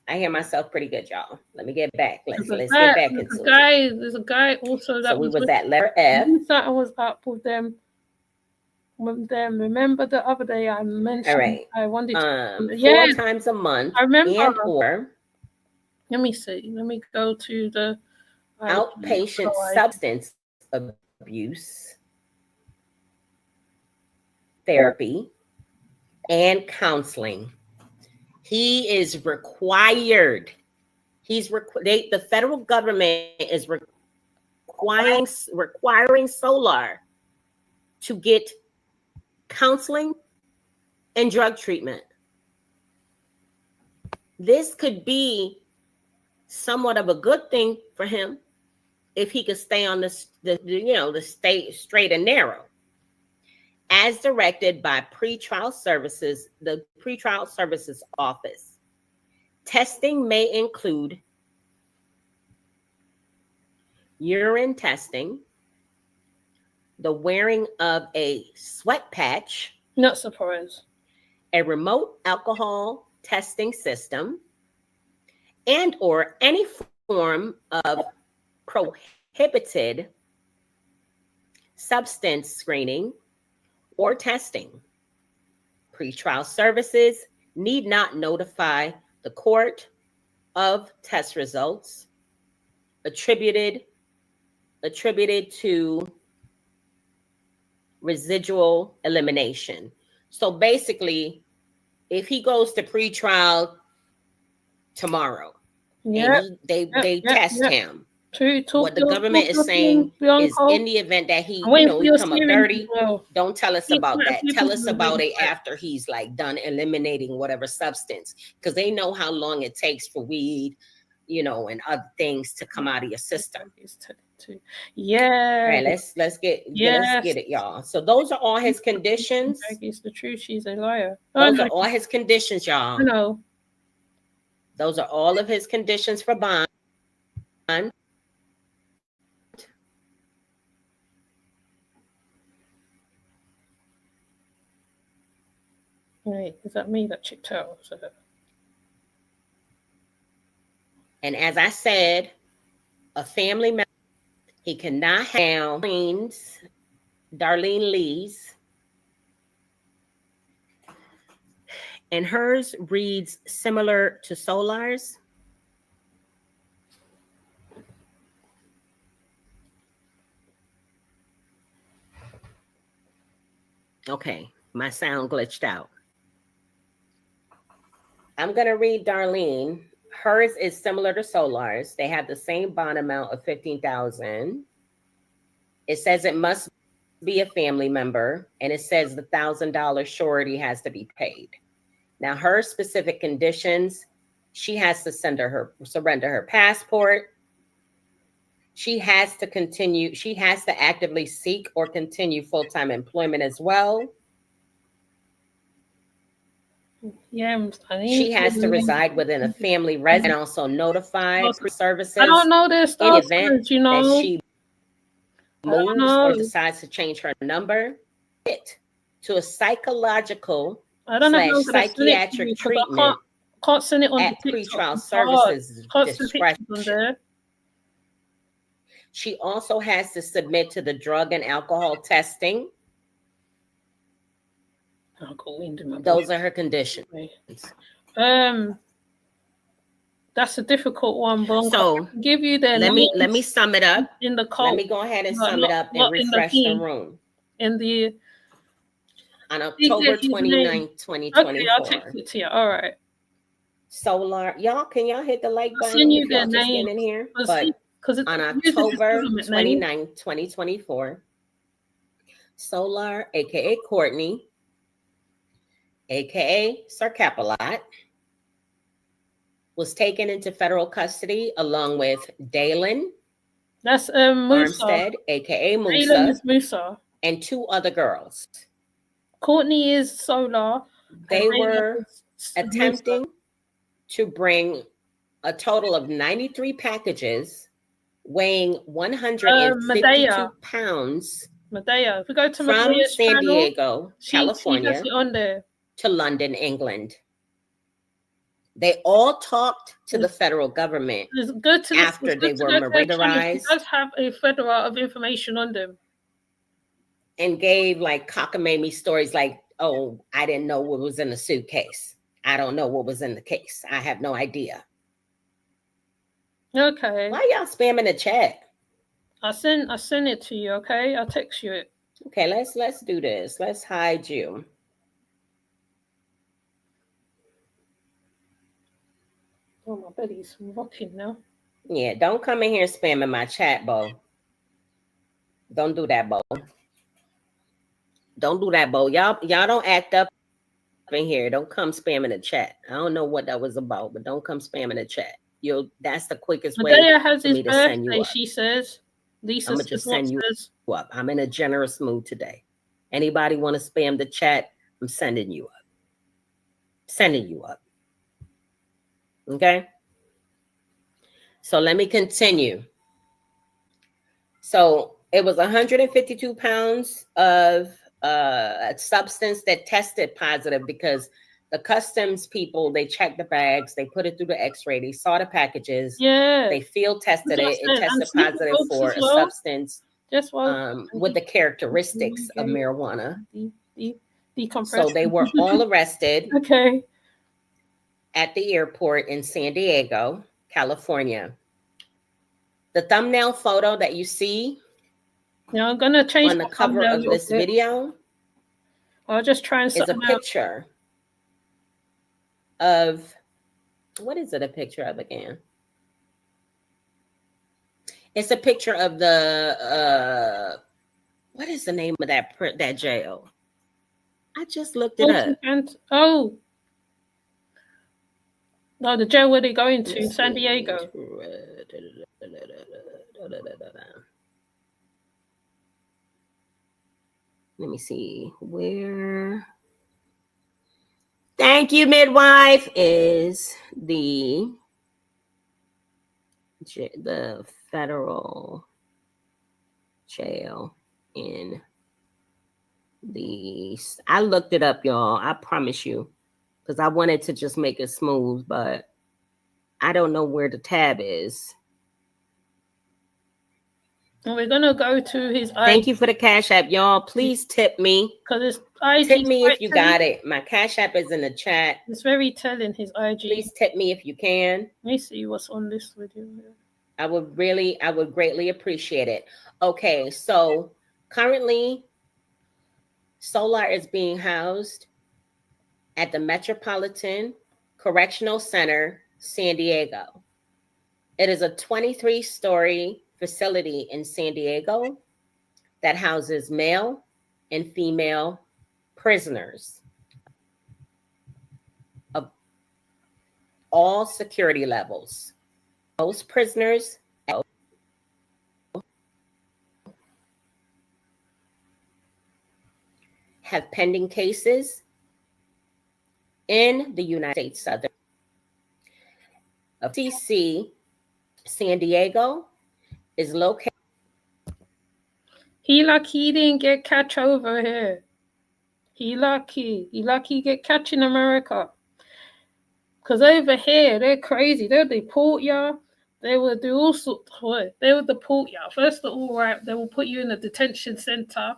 I hear myself pretty good, y'all. Let me get back. Let's get back into it. There's a guy also that was at letter F. That was up with them. Remember the other day I mentioned. All right. I wanted to 4 times a month. I remember. And or let me see. Let me go to the outpatient substance abuse therapy and counseling. He is required. The federal government is requiring Solar to get counseling and drug treatment. This could be somewhat of a good thing for him if he could stay on the straight and narrow, as directed by the pretrial services office. Testing may include urine testing, the wearing of a sweat patch, not surprised, a remote alcohol testing system, and or any form of prohibited substance screening or testing. Pretrial services need not notify the court of test results attributed to residual elimination. So basically, if he goes to pretrial tomorrow, and they test him, what the government is saying is, in the event that he come up dirty, don't tell us about that. Tell us about it after he's like done eliminating whatever substance, because they know how long it takes for weed, and other things to come out of your system. Yeah. All right, let's get it, y'all. So those are all his conditions. It's the truth. She's a liar. Those are all his conditions, y'all. I know. Those are all of his conditions for bond. Wait, is that me that chipped out? And as I said, a family member, he cannot have Darlene Lee's. And hers reads similar to Solar's. Okay, my sound glitched out. I'm going to read Darlene. Hers is similar to Solar's. They have the same bond amount of $15,000. It says it must be a family member, and it says the $1,000 surety has to be paid. Now, her specific conditions, she has to surrender her passport. She has to actively seek or continue full-time employment as well. Yeah, she has to reside within a family residence and also notify services. I don't know their in event you know. that she moves or decides to change her number to a psychological / psychiatric treatment. Can't send it on at pretrial services discretion. She also has to submit to the drug and alcohol testing. Those are her conditions. That's a difficult one, but so give you the let me sum it up in the call. Let me go ahead and sum it up and refresh the room. On October 29th, 2024. Okay, I'll text it to you. All right. Solar, can y'all hit the like button if y'all just get in here? But on October 29th, 2024, Solar, aka Courtney, aka Sir Capalot, was taken into federal custody along with Dalen. That's Musa. Armstead, aka Musa. Dalen is Musa. And 2 other girls. Courtney is Solar. They were attempting to bring a total of 93 packages weighing 152 pounds Medea. If we go to from Medea's San Diego, California, she on there. to London, England. They all talked to the federal government after they were Mirandaized. It does have a federal of information on them. And gave like cockamamie stories like, oh, I didn't know what was in the suitcase. I don't know what was in the case. I have no idea. Okay. Why y'all spamming the chat? I send it to you, okay? I'll text you it. Okay, let's do this. Let's hide you. Oh, my belly's rocking now. Yeah, don't come in here spamming my chat, Bo. Don't do that, Bo. Don't do that, Bo. Y'all don't act up in here. Don't come spamming the chat. I don't know what that was about, but don't come spamming the chat. That's the quickest way for me to send you up. She says. Lisa, I'm gonna just send you up. I'm in a generous mood today. Anybody want to spam the chat? I'm sending you up. Sending you up. Okay. So let me continue. So it was 152 pounds of a substance that tested positive because the customs people, they checked the bags, they put it through the x-ray, they saw the packages, they field tested it, it tested positive for a substance with the characteristics of marijuana. So they were all arrested at the airport in San Diego, California. The thumbnail photo that you see I'm gonna change on the cover of this video. I'll just try and is a picture of, what is it a picture of again? It's a picture of the what is the name of that jail? I just looked it up. No, the jail where they going to, San Diego. Let me see where. Thank you, midwife. Is the federal jail in I looked it up, y'all. I promise you, because I wanted to just make it smooth, but I don't know where the tab is. And we're gonna go to his. Thank you for the Cash App, y'all. Please tip me. Because it's IG. Tip me if you got it. My Cash App is in the chat. It's very telling, his IG. Please tip me if you can. Let me see what's on this video. I would greatly appreciate it. Okay, so currently, Solar is being housed at the Metropolitan Correctional Center, San Diego. It is a 23-story facility in San Diego that houses male and female prisoners of all security levels. Most prisoners have pending cases in the United States Southern FCC. San Diego is located. He lucky he didn't get catch over here. He lucky he get catch in America. Because over here, they're crazy. They'll deport you. They will do all sorts of work. They will deport you. First of all, right, they will put you in a detention center.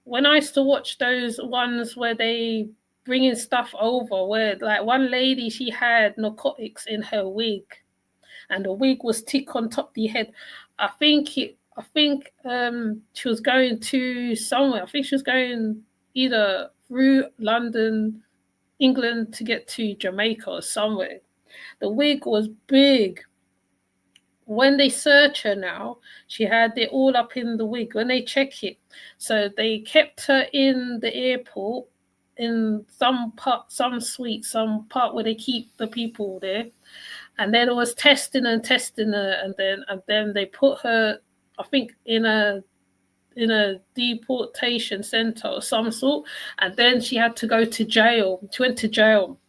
When I used to watch those ones where they bringing stuff over, where like one lady, she had narcotics in her wig, and the wig was tick on top of the head. I think she was going to somewhere. I think she was going either through London, England to get to Jamaica or somewhere. The wig was big. When they search her now, she had it all up in the wig when they check it. So they kept her in the airport in some suite, some part where they keep the people there. And then it was testing her, and then they put her, I think, in a deportation center or some sort, and then she had to go to jail. She went to jail.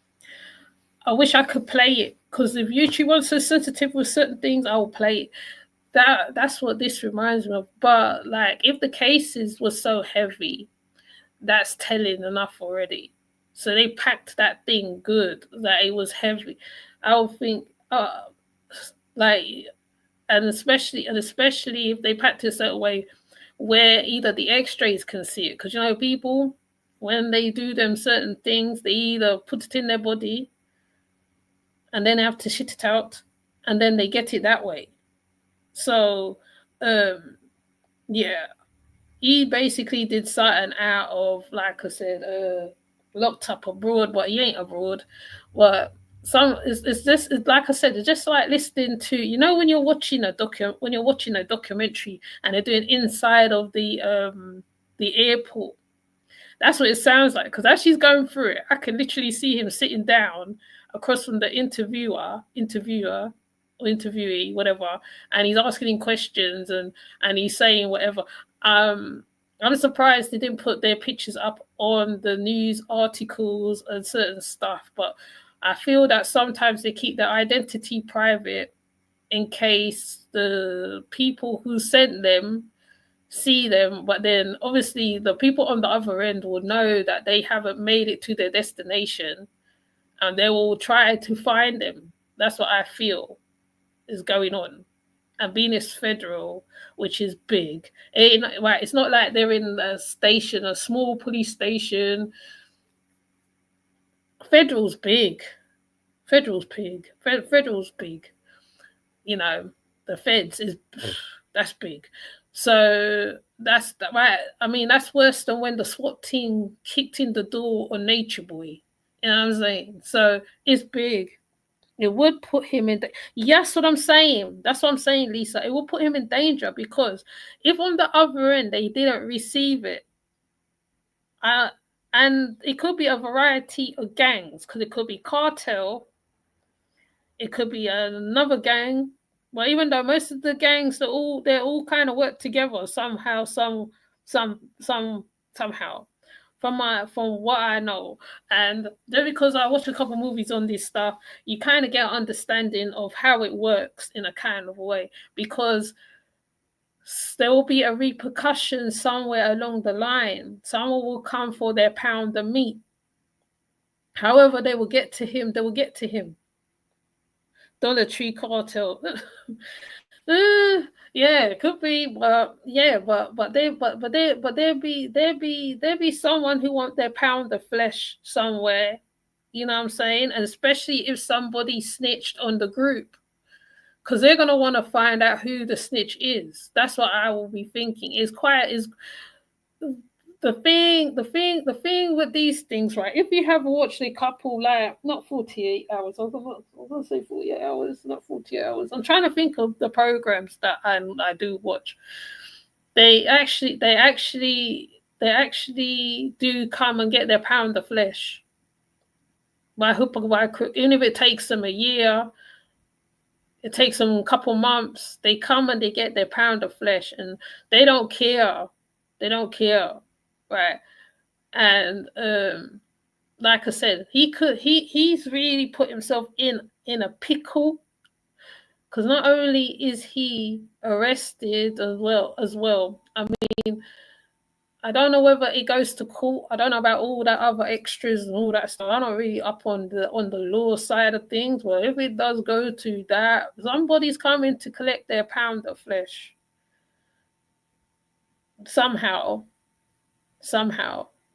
I wish I could play it, because if YouTube was so sensitive with certain things, I will play it. That's what this reminds me of. But like, if the cases were so heavy, that's telling enough already. So they packed that thing good, that it was heavy. I would think, like, and especially if they packed it a certain way where either the x-rays can see it, because people, when they do them certain things, they either put it in their body and then they have to shit it out, and then they get it that way. So yeah, he basically did something out of, like I said, locked up abroad, but he ain't abroad. But it's just like I said, it's just like listening to, when you're watching a documentary and they're doing inside of the airport. That's what it sounds like, because as she's going through it, I can literally see him sitting down across from the interviewer or interviewee, whatever, and he's asking him questions and he's saying whatever. I'm surprised they didn't put their pictures up on the news articles and certain stuff, but I feel that sometimes they keep their identity private in case the people who sent them see them, but then obviously the people on the other end will know that they haven't made it to their destination, and they will try to find them. That's what I feel is going on. And being this federal, which is big, it's not like they're in a station, a small police station. Federal's big. Federal's big. The feds that's big. So that's right. I mean, that's worse than when the SWAT team kicked in the door on Nature Boy. You know what I'm saying? So it's big. It would put him in. Yes, what I'm saying. That's what I'm saying, Lisa. It will put him in danger, because if on the other end they didn't receive it, and it could be a variety of gangs, because it could be cartel, it could be another gang. Well, even though most of the gangs they're all kind of work together somehow, somehow. From what I know, and just because I watched a couple movies on this stuff, you kind of get an understanding of how it works in a kind of way, because there will be a repercussion somewhere along the line. Someone will come for their pound of meat. However, they will get to him. Dollar Tree cartel. Yeah, it could be, but yeah, but there'd be someone who want their pound of flesh somewhere. You know what I'm saying? And especially if somebody snitched on the group, because they're gonna want to find out who the snitch is. That's what I will be thinking. The the thing with these things, right? If you have watched a couple, like not 48 hours, I was gonna say 48 hours, not 48 hours. I'm trying to think of the programs that I do watch. They actually do come and get their pound of flesh by hook or by crook. Even if it takes them a year, it takes them a couple months. They come and they get their pound of flesh, and they don't care. They don't care, right? And like I said, he's really put himself in a pickle, because not only is he arrested as well. I mean, I don't know whether it goes to court. I don't know about all that other extras and all that stuff. I'm not really up on the law side of things. But if it does go to that, somebody's coming to collect their pound of flesh. Somehow.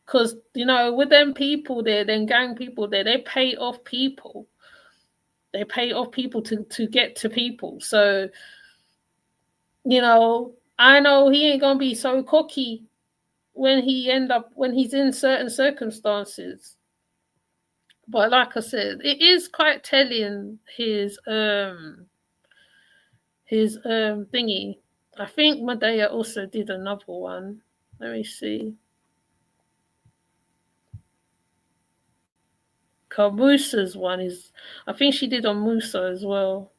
Because, with them people there, them gang people there, they pay off people. They pay off people to get to people. So, I know he ain't going to be so cocky when he's in certain circumstances. But like I said, it is quite telling his thingy. I think Medea also did another one. Let me see. Musa's one is, I think she did on Musa as well.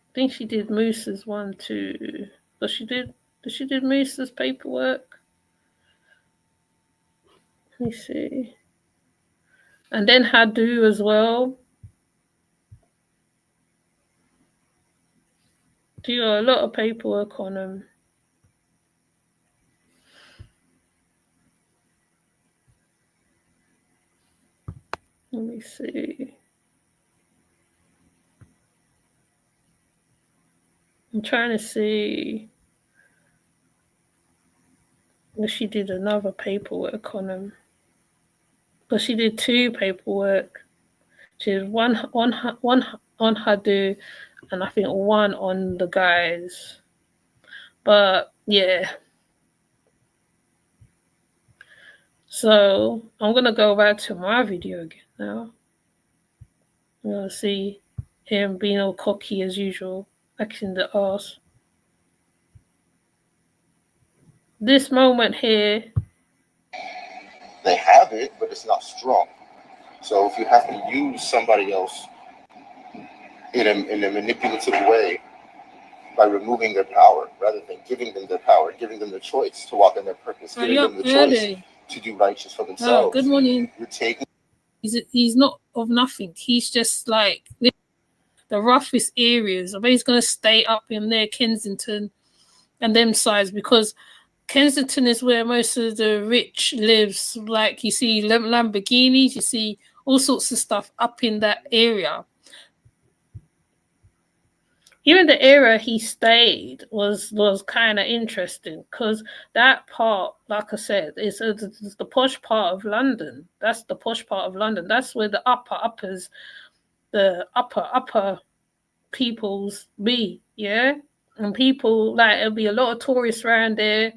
I think she did Musa's one too. But she did Musa's paperwork. Let me see. And then Hadu as well. Do a lot of paperwork on them. Let me see. I'm trying to see if she did another paperwork on them. But she did two paperwork. She did one on Hadu, and I think one on the guys. But yeah. So I'm gonna go back to my video again now. I'm gonna see him being all cocky as usual, acting the arse. This moment here. They have it, but it's not strong. So if you have to use somebody else in a manipulative way by removing their power rather than giving them their power, giving them the choice to walk in their purpose, giving them the choice to do righteous for themselves. Oh, good morning. You're taking. He's not of nothing. He's just like the roughest areas. I bet he's gonna stay up in there, Kensington, and them sides, because Kensington is where most of the rich lives. Like you see Lamborghinis, you see all sorts of stuff up in that area. Even the area he stayed was kind of interesting, because that part, like I said, is the posh part of London. That's the posh part of London. That's where the uppers, the upper peoples be, yeah? And people, like, there'll be a lot of tourists around there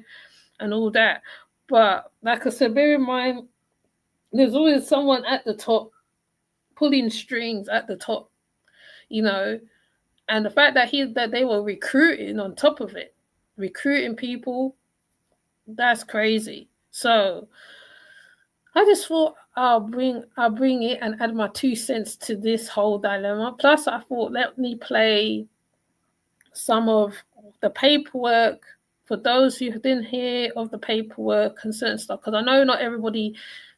and all that. But like I said, bear in mind, there's always someone at the top pulling strings at the top, and the fact that they were recruiting on top of it, recruiting people, that's crazy. So I just thought I'll bring it and add my 2 cents to this whole dilemma. Plus, I thought, let me play some of the paperwork for those who didn't hear of the paperwork and certain stuff, because I know not everybody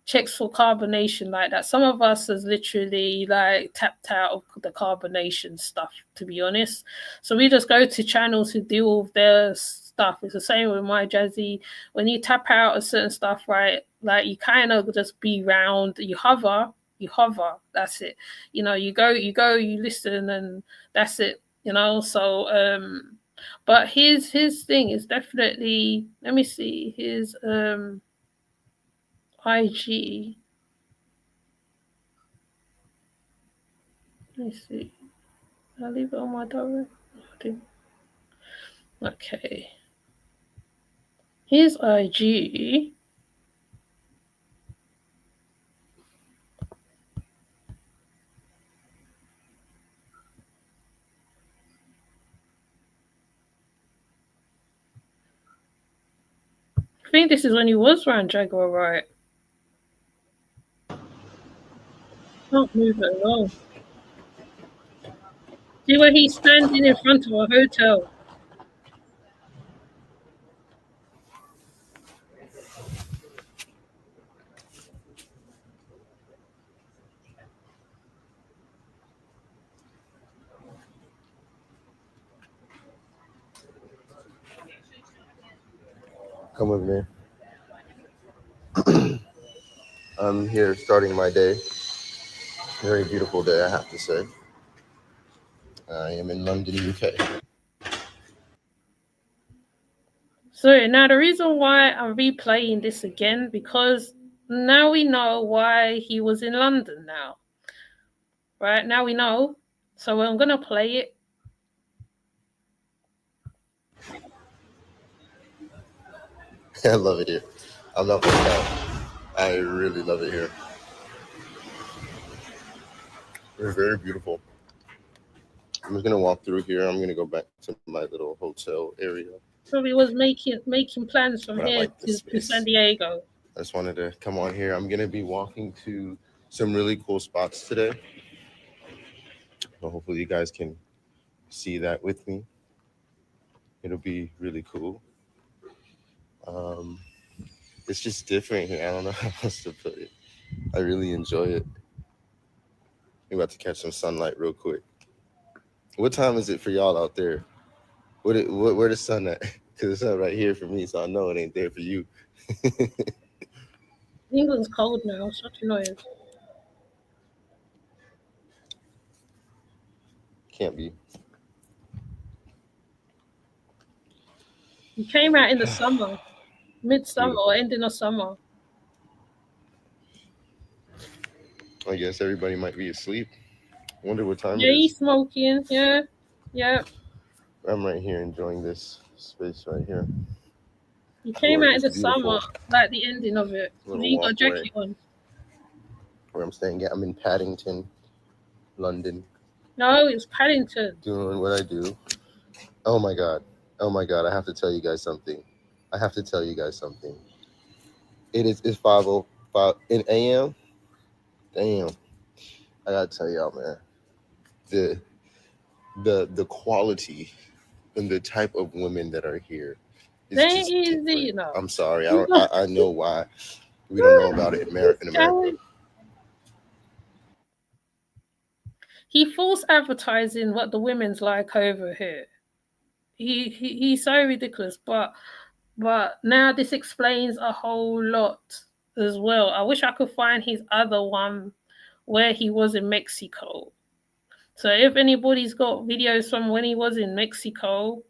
checks for carbonation like that. Some of us has literally like tapped out of the carbonation stuff, to be honest. So we just go to channels who deal with their stuff. It's the same with my Jazzy. When you tap out of certain stuff, right, like you kind of just be round, you hover, that's it. You go, you listen, and that's it. So but his thing is definitely, let me see, his IG. Let me see. Did I leave it on my direct? Okay. His IG. I think this is when he was around Jaguar, right? Can't move it along. See where he's standing in front of a hotel. Come with me. I'm here starting my day. Very beautiful day, I have to say. I am in London, UK. So now the reason why I'm replaying this again, because now we know why he was in London now. Right, now we know. So I'm going to play it. I love it here. I'm not gonna lie. I really love it here. It's very beautiful. I'm just gonna walk through here. I'm gonna go back to my little hotel area. Probably was making plans from here like to San Diego. I just wanted to come on here. I'm gonna be walking to some really cool spots today. So hopefully you guys can see that with me. It'll be really cool. It's just different here. I don't know how else to put it. I really enjoy it. I'm about to catch some sunlight real quick. What time is it for y'all out there? Where the sun at? Because it's not right here for me, so I know it ain't there for you. England's cold now. Such a noise. Can't be. He came out in the summer, midsummer or ending of summer. I guess everybody might be asleep. I wonder what time it Yeah, is. he's smoking. Yeah, yeah. I'm right here enjoying this space right here. He came out in the Beautiful. summer, like the ending of it. Little He got a walkway. jacket on. Where I'm staying at, I'm in Paddington, London. No, it's Paddington. Doing what I do. Oh my god. I have to tell you guys something. It's 5:05 in AM. Damn. I gotta tell y'all, man. The quality and the type of women that are here is They just easy, different. you know. I'm sorry. I know why we don't know about it in America. He false advertising what the women's like over here. He's so ridiculous, but now this explains a whole lot as well. I wish I could find his other one where he was in Mexico. So if anybody's got videos from when he was in Mexico,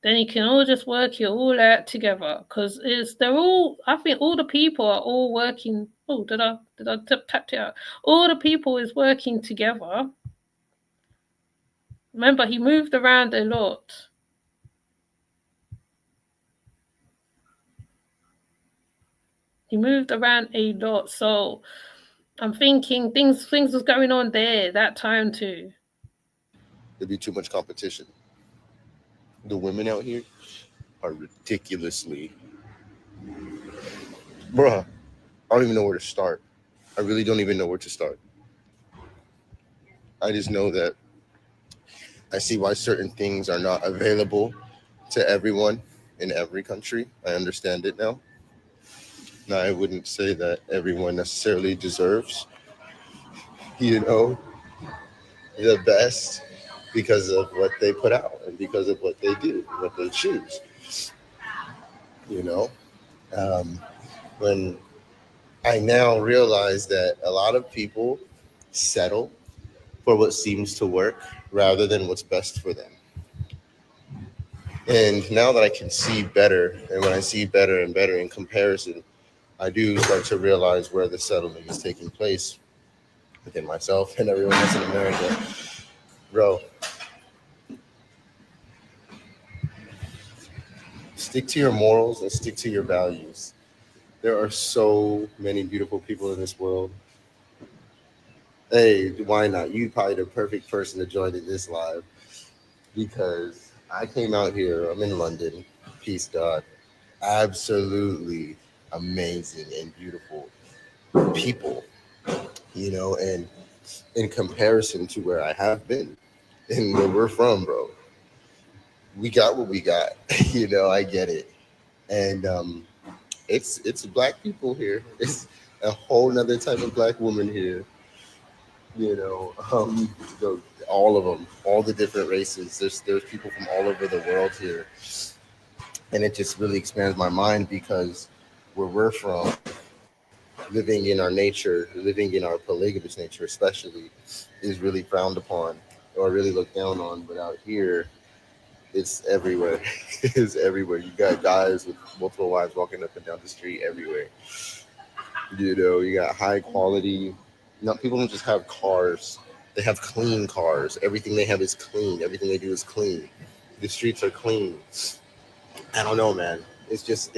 then you can all just work it all out together, because I think all the people are all working. Oh, did I tap it out? All the people is working together. Remember, he moved around a lot. So I'm thinking things was going on there that time too. There'd be too much competition. The women out here are ridiculously, bruh. I don't even know where to start. I really don't even know where to start. I just know that I see why certain things are not available to everyone in every country. I understand it now. Now, I wouldn't say that everyone necessarily deserves, the best because of what they put out and because of what they do, what they choose. When I now realize that a lot of people settle for what seems to work rather than what's best for them. And now that I can see better, and when I see better and better in comparison, I do start to realize where the settling is taking place within myself and everyone else in America. Bro, Stick to your morals and stick to your values. There are so many beautiful people in this world. Hey, why not? You're probably the perfect person to join in this live because I came out here. I'm in London. Peace, God. Absolutely amazing and beautiful people, and in comparison to where I have been and where we're from, bro, we got what we got. I get it. And it's black people here. It's a whole nother type of black woman here. You know, um, the, all of them, all the different races. There's people from all over the world here, and it just really expands my mind because where we're from, living in our nature, living in our polygamous nature, especially, is really frowned upon or really looked down on. But out here, it's everywhere. It's everywhere. You got guys with multiple wives walking up and down the street everywhere. You got high quality. Not people don't just have cars. They have clean cars. Everything they have is clean. Everything they do is clean. The streets are clean. I don't know, man. It's just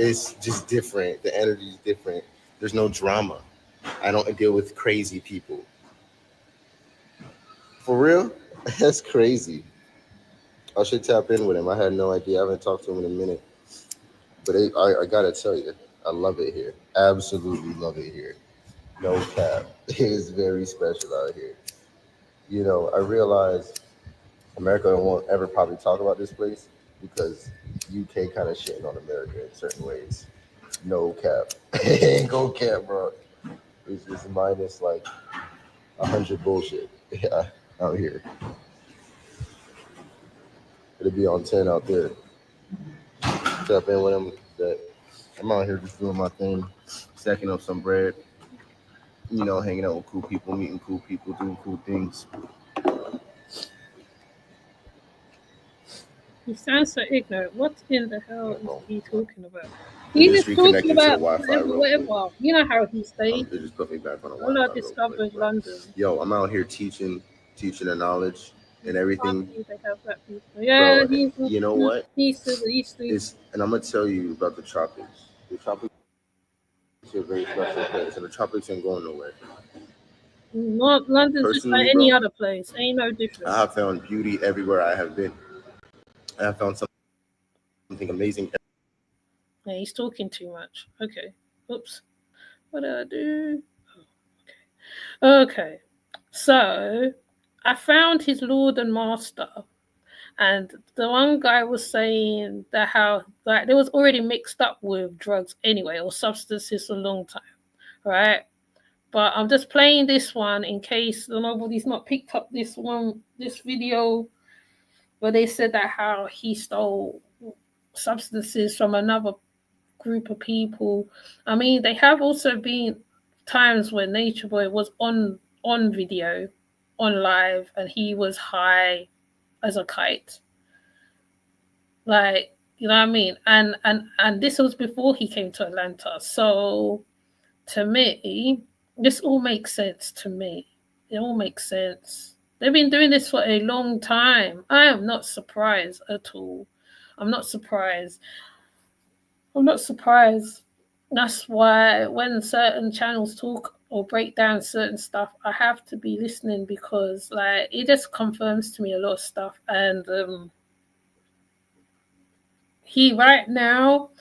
different. The energy is different. There's no drama. I don't deal with crazy people. For real? That's crazy. I should tap in with him. I had no idea. I haven't talked to him in a minute. But I gotta tell you, I love it here. Absolutely love it here. No cap. It is very special out here. I realize America won't ever probably talk about this place because UK kind of shitting on America in certain ways. No cap. Ain't go cap, bro. It's just minus like 100 bullshit. Yeah, out here. It'll be on 10 out there. Tap in with them that I'm out here just doing my thing, stacking up some bread, hanging out with cool people, meeting cool people, doing cool things. He sounds so ignorant. What in the hell is he talking about? It He's just just talking reconnected to the about Wi-Fi whatever, real quick. whatever. You know how he stays. It just put me back on the All Wi-Fi I real discovered quick, bro. London. Yo, I'm out here teaching the knowledge and everything. They have black people. Yeah, Bro, you know what? He's to. And I'm gonna tell you about the tropics. The tropics are a very special place, and the tropics ain't going nowhere. Not London's just like Personally, any bro, other place. Ain't no different. I have found beauty everywhere I have been. I have found something amazing. Yeah, he's talking too much. Okay. Oops. What did I do? Okay. So I found his Lord and Master. And the one guy was saying that how like they was already mixed up with drugs anyway or substances a long time, right? But I'm just playing this one in case nobody's not picked up this video where they said that how he stole substances from another group of people. I mean, they have also been times when Nature Boy was on video, on live, and he was high as a kite. Like, you know what I mean? And this was before he came to Atlanta. So to me, this all makes sense to me. It all makes sense. They've been doing this for a long time. I am not surprised at all. I'm not surprised. I'm not surprised. That's why when certain channels talk or break down certain stuff, I have to be listening because like it just confirms to me a lot of stuff. And he right now,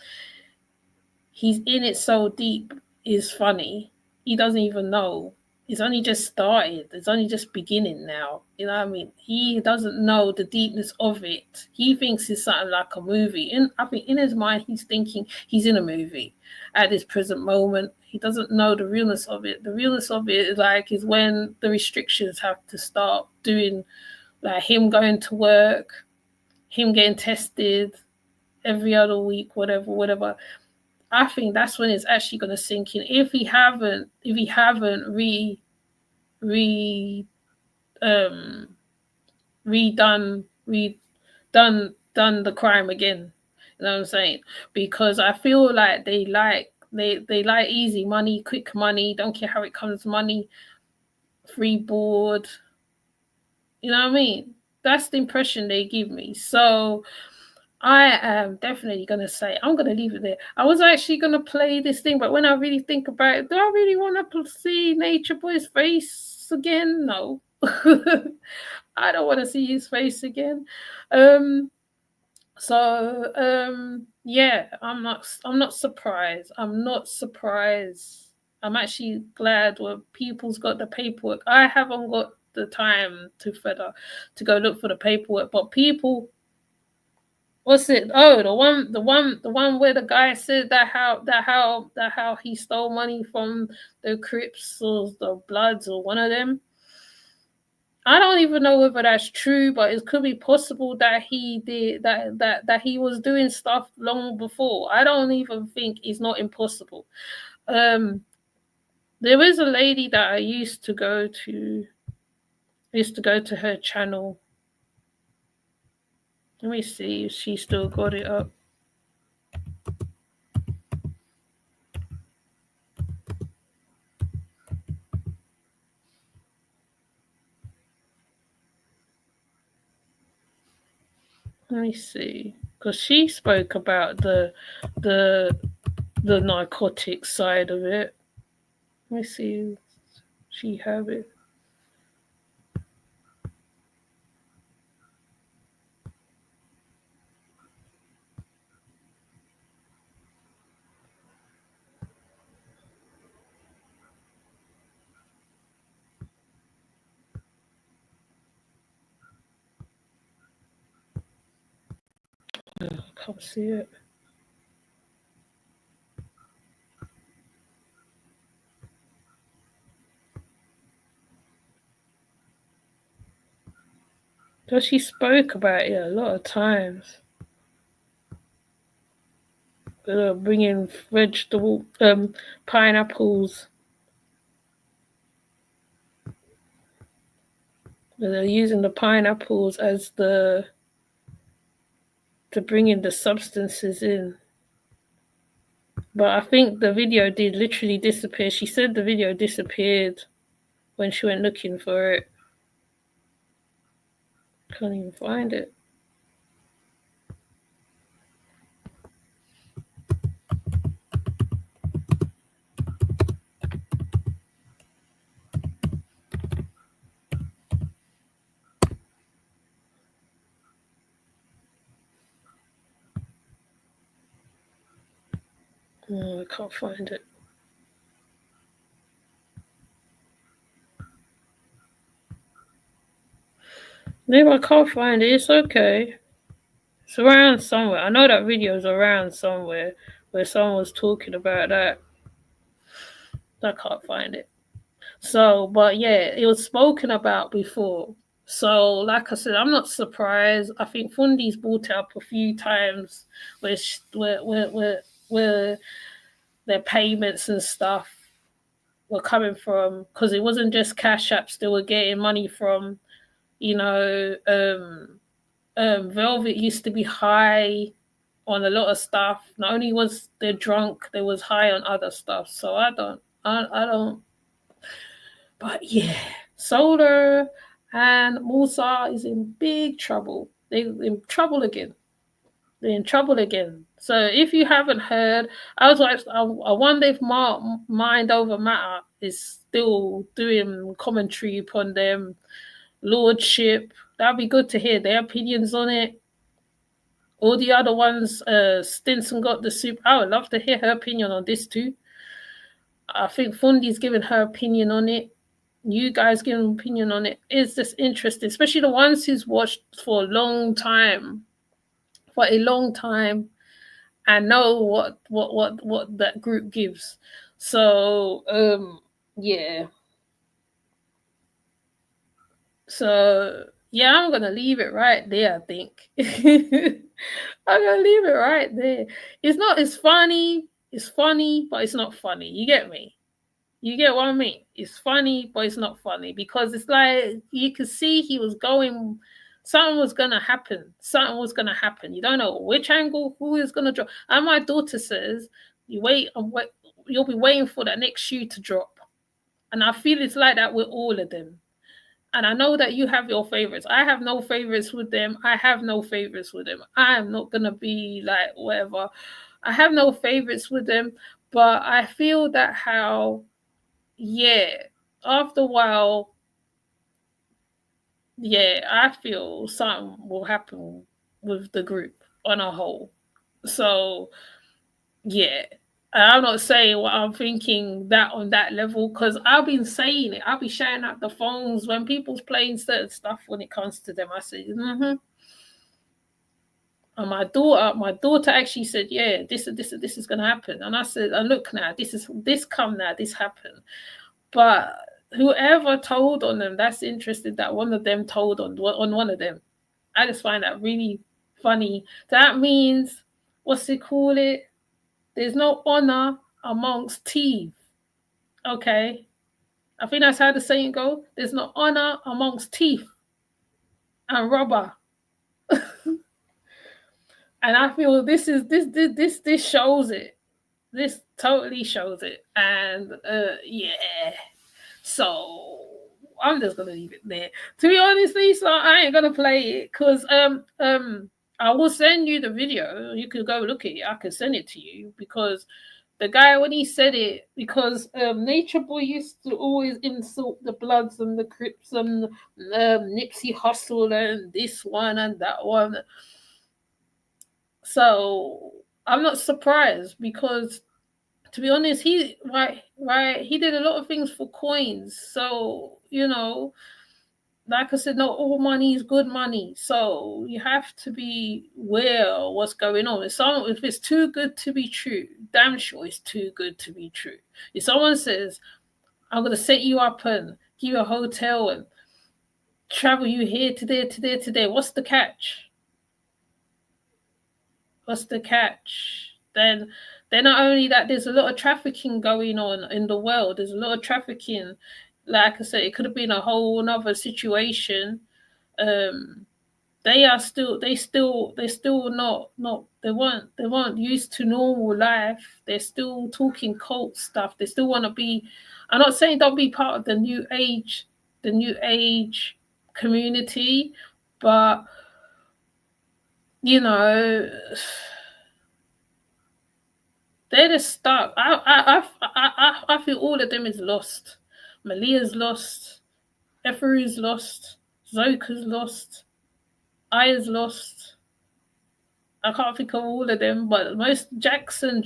he's in it so deep is funny. He doesn't even know. It's only just started. It's only just beginning now. You know what I mean? He doesn't know the deepness of it. He thinks it's something like a movie. And I think in his mind, he's thinking he's in a movie at this present moment. He doesn't know the realness of it. The realness of it is when the restrictions have to start doing, like him going to work, him getting tested every other week, whatever. I think that's when it's actually going to sink in. If he haven't re redone done the crime again, you know what I'm saying? Because I feel like they like easy money, quick money. Don't care how it comes, money, free board. You know what I mean? That's the impression they give me. So I am definitely going to say, I'm going to leave it there. I was actually going to play this thing, but when I really think about it, do I really want to see Nature Boy's face again? No. I don't want to see his face again. Yeah, I'm not surprised. I'm not surprised. I'm actually glad when people's got the paperwork. I haven't got the time to go look for the paperwork, but people, what's it? Oh, the one where the guy said that how he stole money from the Crips or the Bloods or one of them. I don't even know whether that's true, but it could be possible that he did that he was doing stuff long before. I don't even think it's not impossible. There is a lady that I used to go to her channel. Let me see if she still got it up. Let me see, because she spoke about the narcotic side of it. Let me see. She have it. I can't see it. But she spoke about it a lot of times. Bringing vegetable pineapples. They're using the pineapples as to bring in the substances in. But I think the video did literally disappear. She said the video disappeared when she went looking for it. Can't even find it. Oh, I can't find it. Maybe I can't find it. It's okay. It's around somewhere. I know that video's around somewhere where someone was talking about that. I can't find it. So, but yeah, it was spoken about before. So, like I said, I'm not surprised. I think Fundi's brought up a few times where their payments and stuff were coming from, because it wasn't just cash apps. They were getting money from, Velvet used to be high on a lot of stuff. Not only was they drunk, they was high on other stuff. So I don't. But yeah, Solar and Musa is in big trouble. They're in trouble again. They're in trouble again. So if you haven't heard, I wonder if Mind Over Matter is still doing commentary upon them lordship. That'd be good to hear their opinions on it. All the other ones, Stinson got the soup. I would love to hear her opinion on this too. I think Fundi's giving her opinion on it. You guys give an opinion on it. It's just interesting, especially the ones who's watched for a long time, and know what that group gives. So yeah. So yeah, I'm gonna leave it right there. I think I'm gonna leave it right there. It's funny. It's funny, but it's not funny. You get me? You get what I mean? It's funny, but it's not funny, because it's like you could see he was going. Something was gonna happen. Something was gonna happen. You don't know which angle, who is gonna drop. And my daughter says, "You wait and wait. You'll be waiting for that next shoe to drop." And I feel it's like that with all of them. And I know that you have your favorites. I have no favorites with them. I have no favorites with them. I am not going to be like whatever. I have no favorites with them. But I feel that how, yeah, after a while, yeah, I feel something will happen with the group on a whole. So, yeah. I'm not saying what I'm thinking that on that level because I've been saying it. I'll be shouting out the phones when people's playing certain stuff when it comes to them. I say, mm-hmm. And my daughter actually said, yeah, this is gonna happen. And I said, oh, look now, this come now, this happened. But whoever told on them, that's interesting that one of them told on one of them. I just find that really funny. That means, what's it call it? There's no honor amongst thieves. Okay. I think that's how the saying go. There's no honor amongst thief and robber. And I feel this shows it. This totally shows it. And yeah. So I'm just gonna leave it there. To be honest, Lisa, I ain't gonna play it because I will send you the video. You could go look at it. I can send it to you because the guy when he said it, because Nature Boy used to always insult the Bloods and the Crips and Nipsey Hussle and this one and that one. So I'm not surprised because, to be honest, he did a lot of things for coins. So, you know, like I said, not all money is good money. So you have to be aware of what's going on. If it's too good to be true, damn sure it's too good to be true. If someone says, I'm going to set you up and give you a hotel and travel you here to there, to there, to there, what's the catch? What's the catch? Then not only that, there's a lot of trafficking going on in the world. There's a lot of trafficking. Like I said, it could have been a whole other situation. They weren't used to normal life. They're still talking cult stuff. They still want to be. I'm not saying don't be part of the new age community, but you know, they're just stuck. I feel all of them is lost. Malia's lost. Eferu's lost. Zoka's lost. Aya's lost. I can't think of all of them, but most Jackson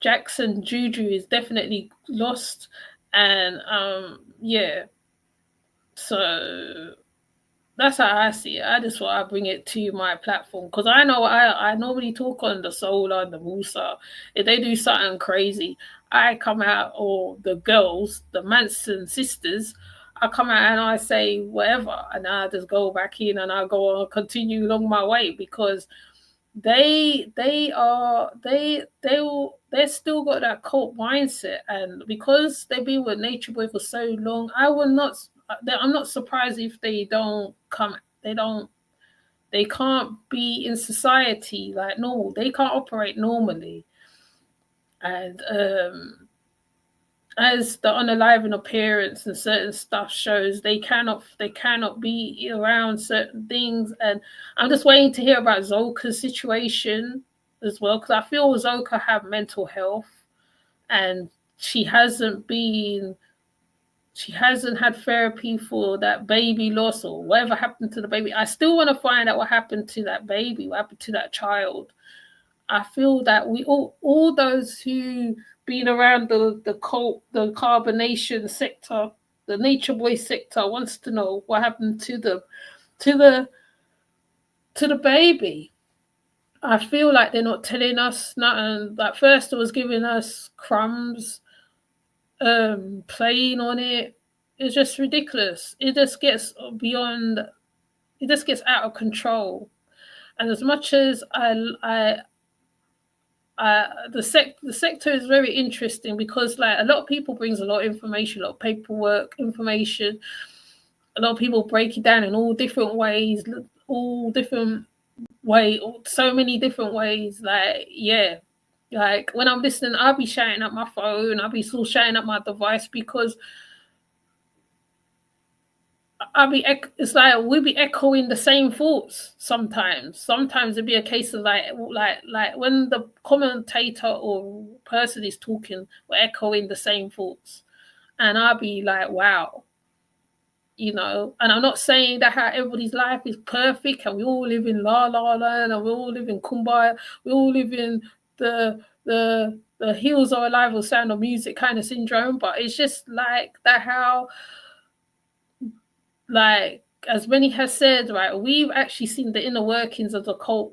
Juju is definitely lost, and yeah. So that's how I see it. I just want to bring it to my platform because I know I normally talk on the Solar and the Musa. If they do something crazy, I come out, or the girls, the Manson sisters, I come out and I say whatever, and I just go back in and I go and continue along my way because they're still got that cult mindset, and because they've been with Nature Boy for so long, I'm not surprised if they can't be in society like normal. They can't operate normally, and as the unaliving appearance and certain stuff shows, they cannot be around certain things. And I'm just waiting to hear about Zoka's situation as well, because I feel Zoka have mental health and she hasn't had therapy for that baby loss or whatever happened to the baby. I still want to find out what happened to that baby, what happened to that child. I feel that we all those who been around the cult, the carbonation sector, the Nature Boy sector, wants to know what happened to the baby. I feel like they're not telling us nothing. Like first it was giving us crumbs, playing on it. It's just ridiculous. It just gets beyond. It just gets out of control. And as much as the sector is very interesting because like a lot of people brings a lot of information, a lot of paperwork, information. A lot of people break it down in all different ways, so many different ways. Like yeah, like when I'm listening, I'll be shouting at my phone, I'll be still shouting at my device because it's like we'll be echoing the same thoughts sometimes. Sometimes it'd be a case of like when the commentator or person is talking, we're echoing the same thoughts. And I'll be like, wow, you know, and I'm not saying that how everybody's life is perfect and we all live in la la land and we all live in kumbaya, we all live in the hills are alive with sound of music kind of syndrome, but it's just like that how, like as Benny has said, right, we've actually seen the inner workings of the cult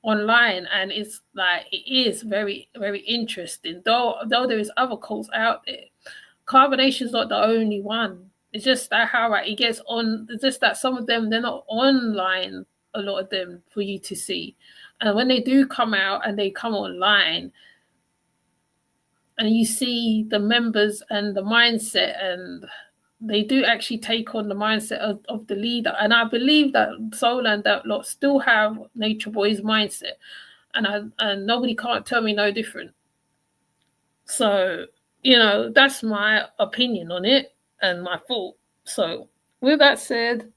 online, and it's like it is very, very interesting. Though there is other cults out there, Carbonation's not the only one. It's just that how right it gets on. It's just that some of them they're not online. A lot of them for you to see, and when they do come out and they come online, and you see the members and the mindset, and they do actually take on the mindset of the leader. And I believe that Soul and that lot still have Nature Boy's mindset, and nobody can't tell me no different. So, you know, that's my opinion on it and my thought. So, with that said,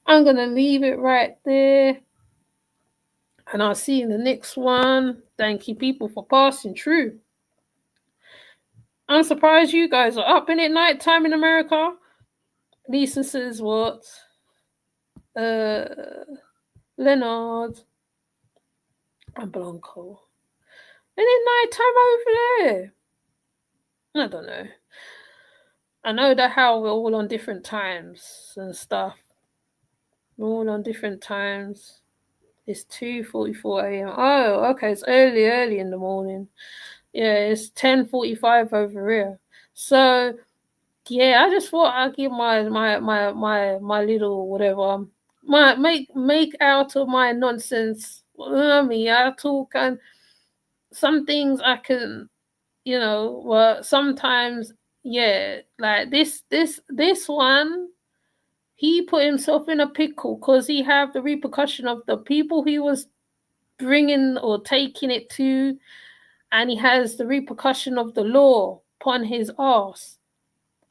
I'm going to leave it right there. And I'll see you in the next one. Thank you, people, for passing through. I'm surprised you guys are up in it night time in America. Lisa says what? Leonard and Blanco. And it night time over there. I don't know. I know that how we're all on different times and stuff. We're all on different times. It's 2:44 a.m. Oh, okay, it's early in the morning. Yeah, it's 10:45 over here. So yeah, I just thought I'd give my little whatever. My make out of my nonsense. Me, I talk, and some things I can, you know, well sometimes, yeah, like this one, he put himself in a pickle because he have the repercussion of the people he was bringing or taking it to, and he has the repercussion of the law upon his ass.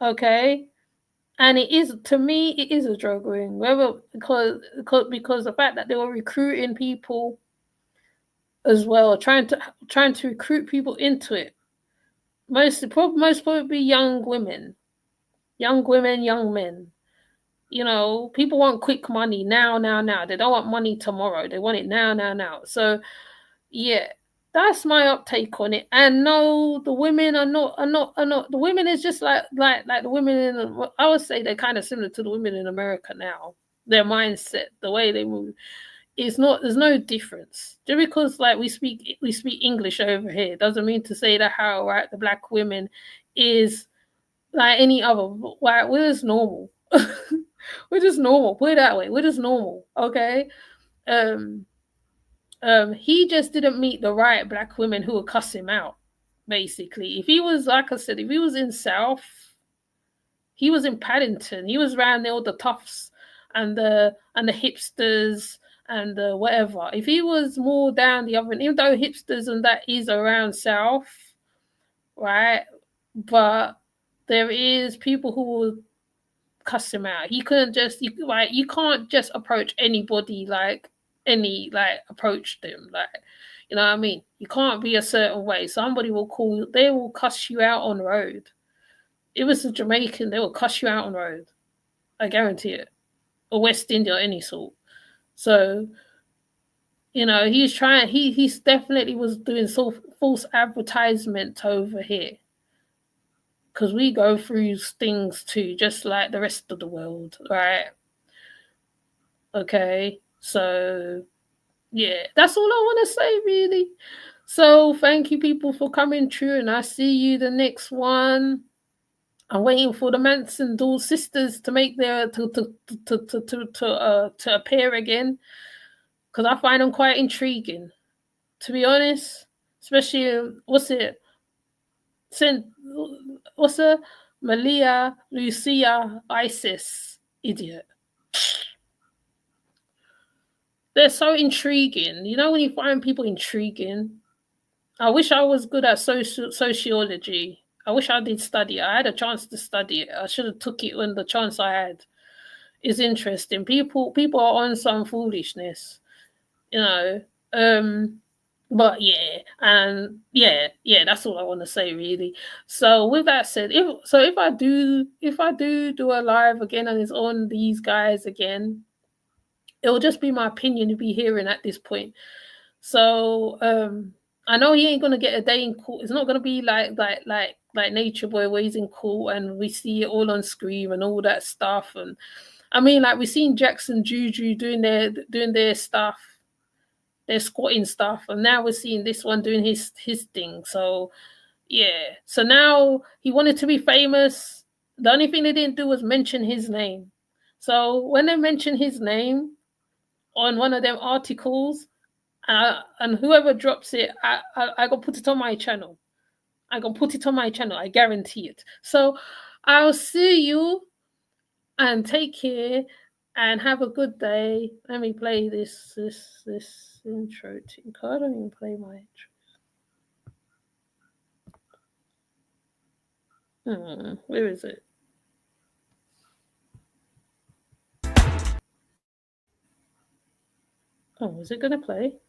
Okay, and it is, to me, it is a drug ring. Whether because the fact that they were recruiting people as well, trying to recruit people into it. Most probably young women, young men. You know, people want quick money now. They don't want money tomorrow. They want it now. So, yeah, that's my uptake on it. And no, the women are not. The women is just like the women in. I would say they're kind of similar to the women in America now. Their mindset, the way they move, is not. There's no difference. Just because like we speak English over here doesn't mean to say that how right the black women is like any other. Right, we're just normal. We're just normal. Put it that way. We're just normal. Okay. He just didn't meet the right black women who would cuss him out. Basically, if he was, like I said, if he was in South, he was in Paddington. He was around there, all the toughs and the hipsters and the whatever. If he was more down the other, even though hipsters and that is around South, right? But there is people who will cuss him out. He couldn't just you can't just approach anybody like approach them like, you know what I mean? You can't be a certain way. Somebody will call you, they will cuss you out on the road. If it's a Jamaican, they will cuss you out on the road. I guarantee it. Or West India or any sort. So, you know, he's definitely was doing false advertisement over here. Because we go through things too, just like the rest of the world, right? Okay, so yeah, that's all I want to say, really. So thank you, people, for coming through, and I see you the next one. I'm waiting for the Manson Doll sisters to make their to appear again, because I find them quite intriguing, to be honest. Especially what's her? Malia, Lucia, Isis, idiot. They're so intriguing. You know when you find people intriguing? I wish I was good at sociology. I wish I did study. I had a chance to study it. I should have took it when the chance I had. It's interesting. People are on some foolishness, you know. But yeah, and yeah, that's all I want to say really. So with that said, if I do a live again and it's on these guys again, it'll just be my opinion to be hearing at this point. So I know he ain't gonna get a day in court. It's not gonna be like Nature Boy where he's in court and we see it all on screen and all that stuff. And I mean, like we've seen Jackson Juju doing their stuff, their squatting stuff, and now we're seeing this one doing his thing. So yeah. So now he wanted to be famous. The only thing they didn't do was mention his name. So when they mention his name on one of them articles, and whoever drops it, I gonna put it on my channel. I guarantee it. So I'll see you and take care and have a good day. Let me play this intro thing. I don't even play my intro. Where is it? Oh, is it gonna play?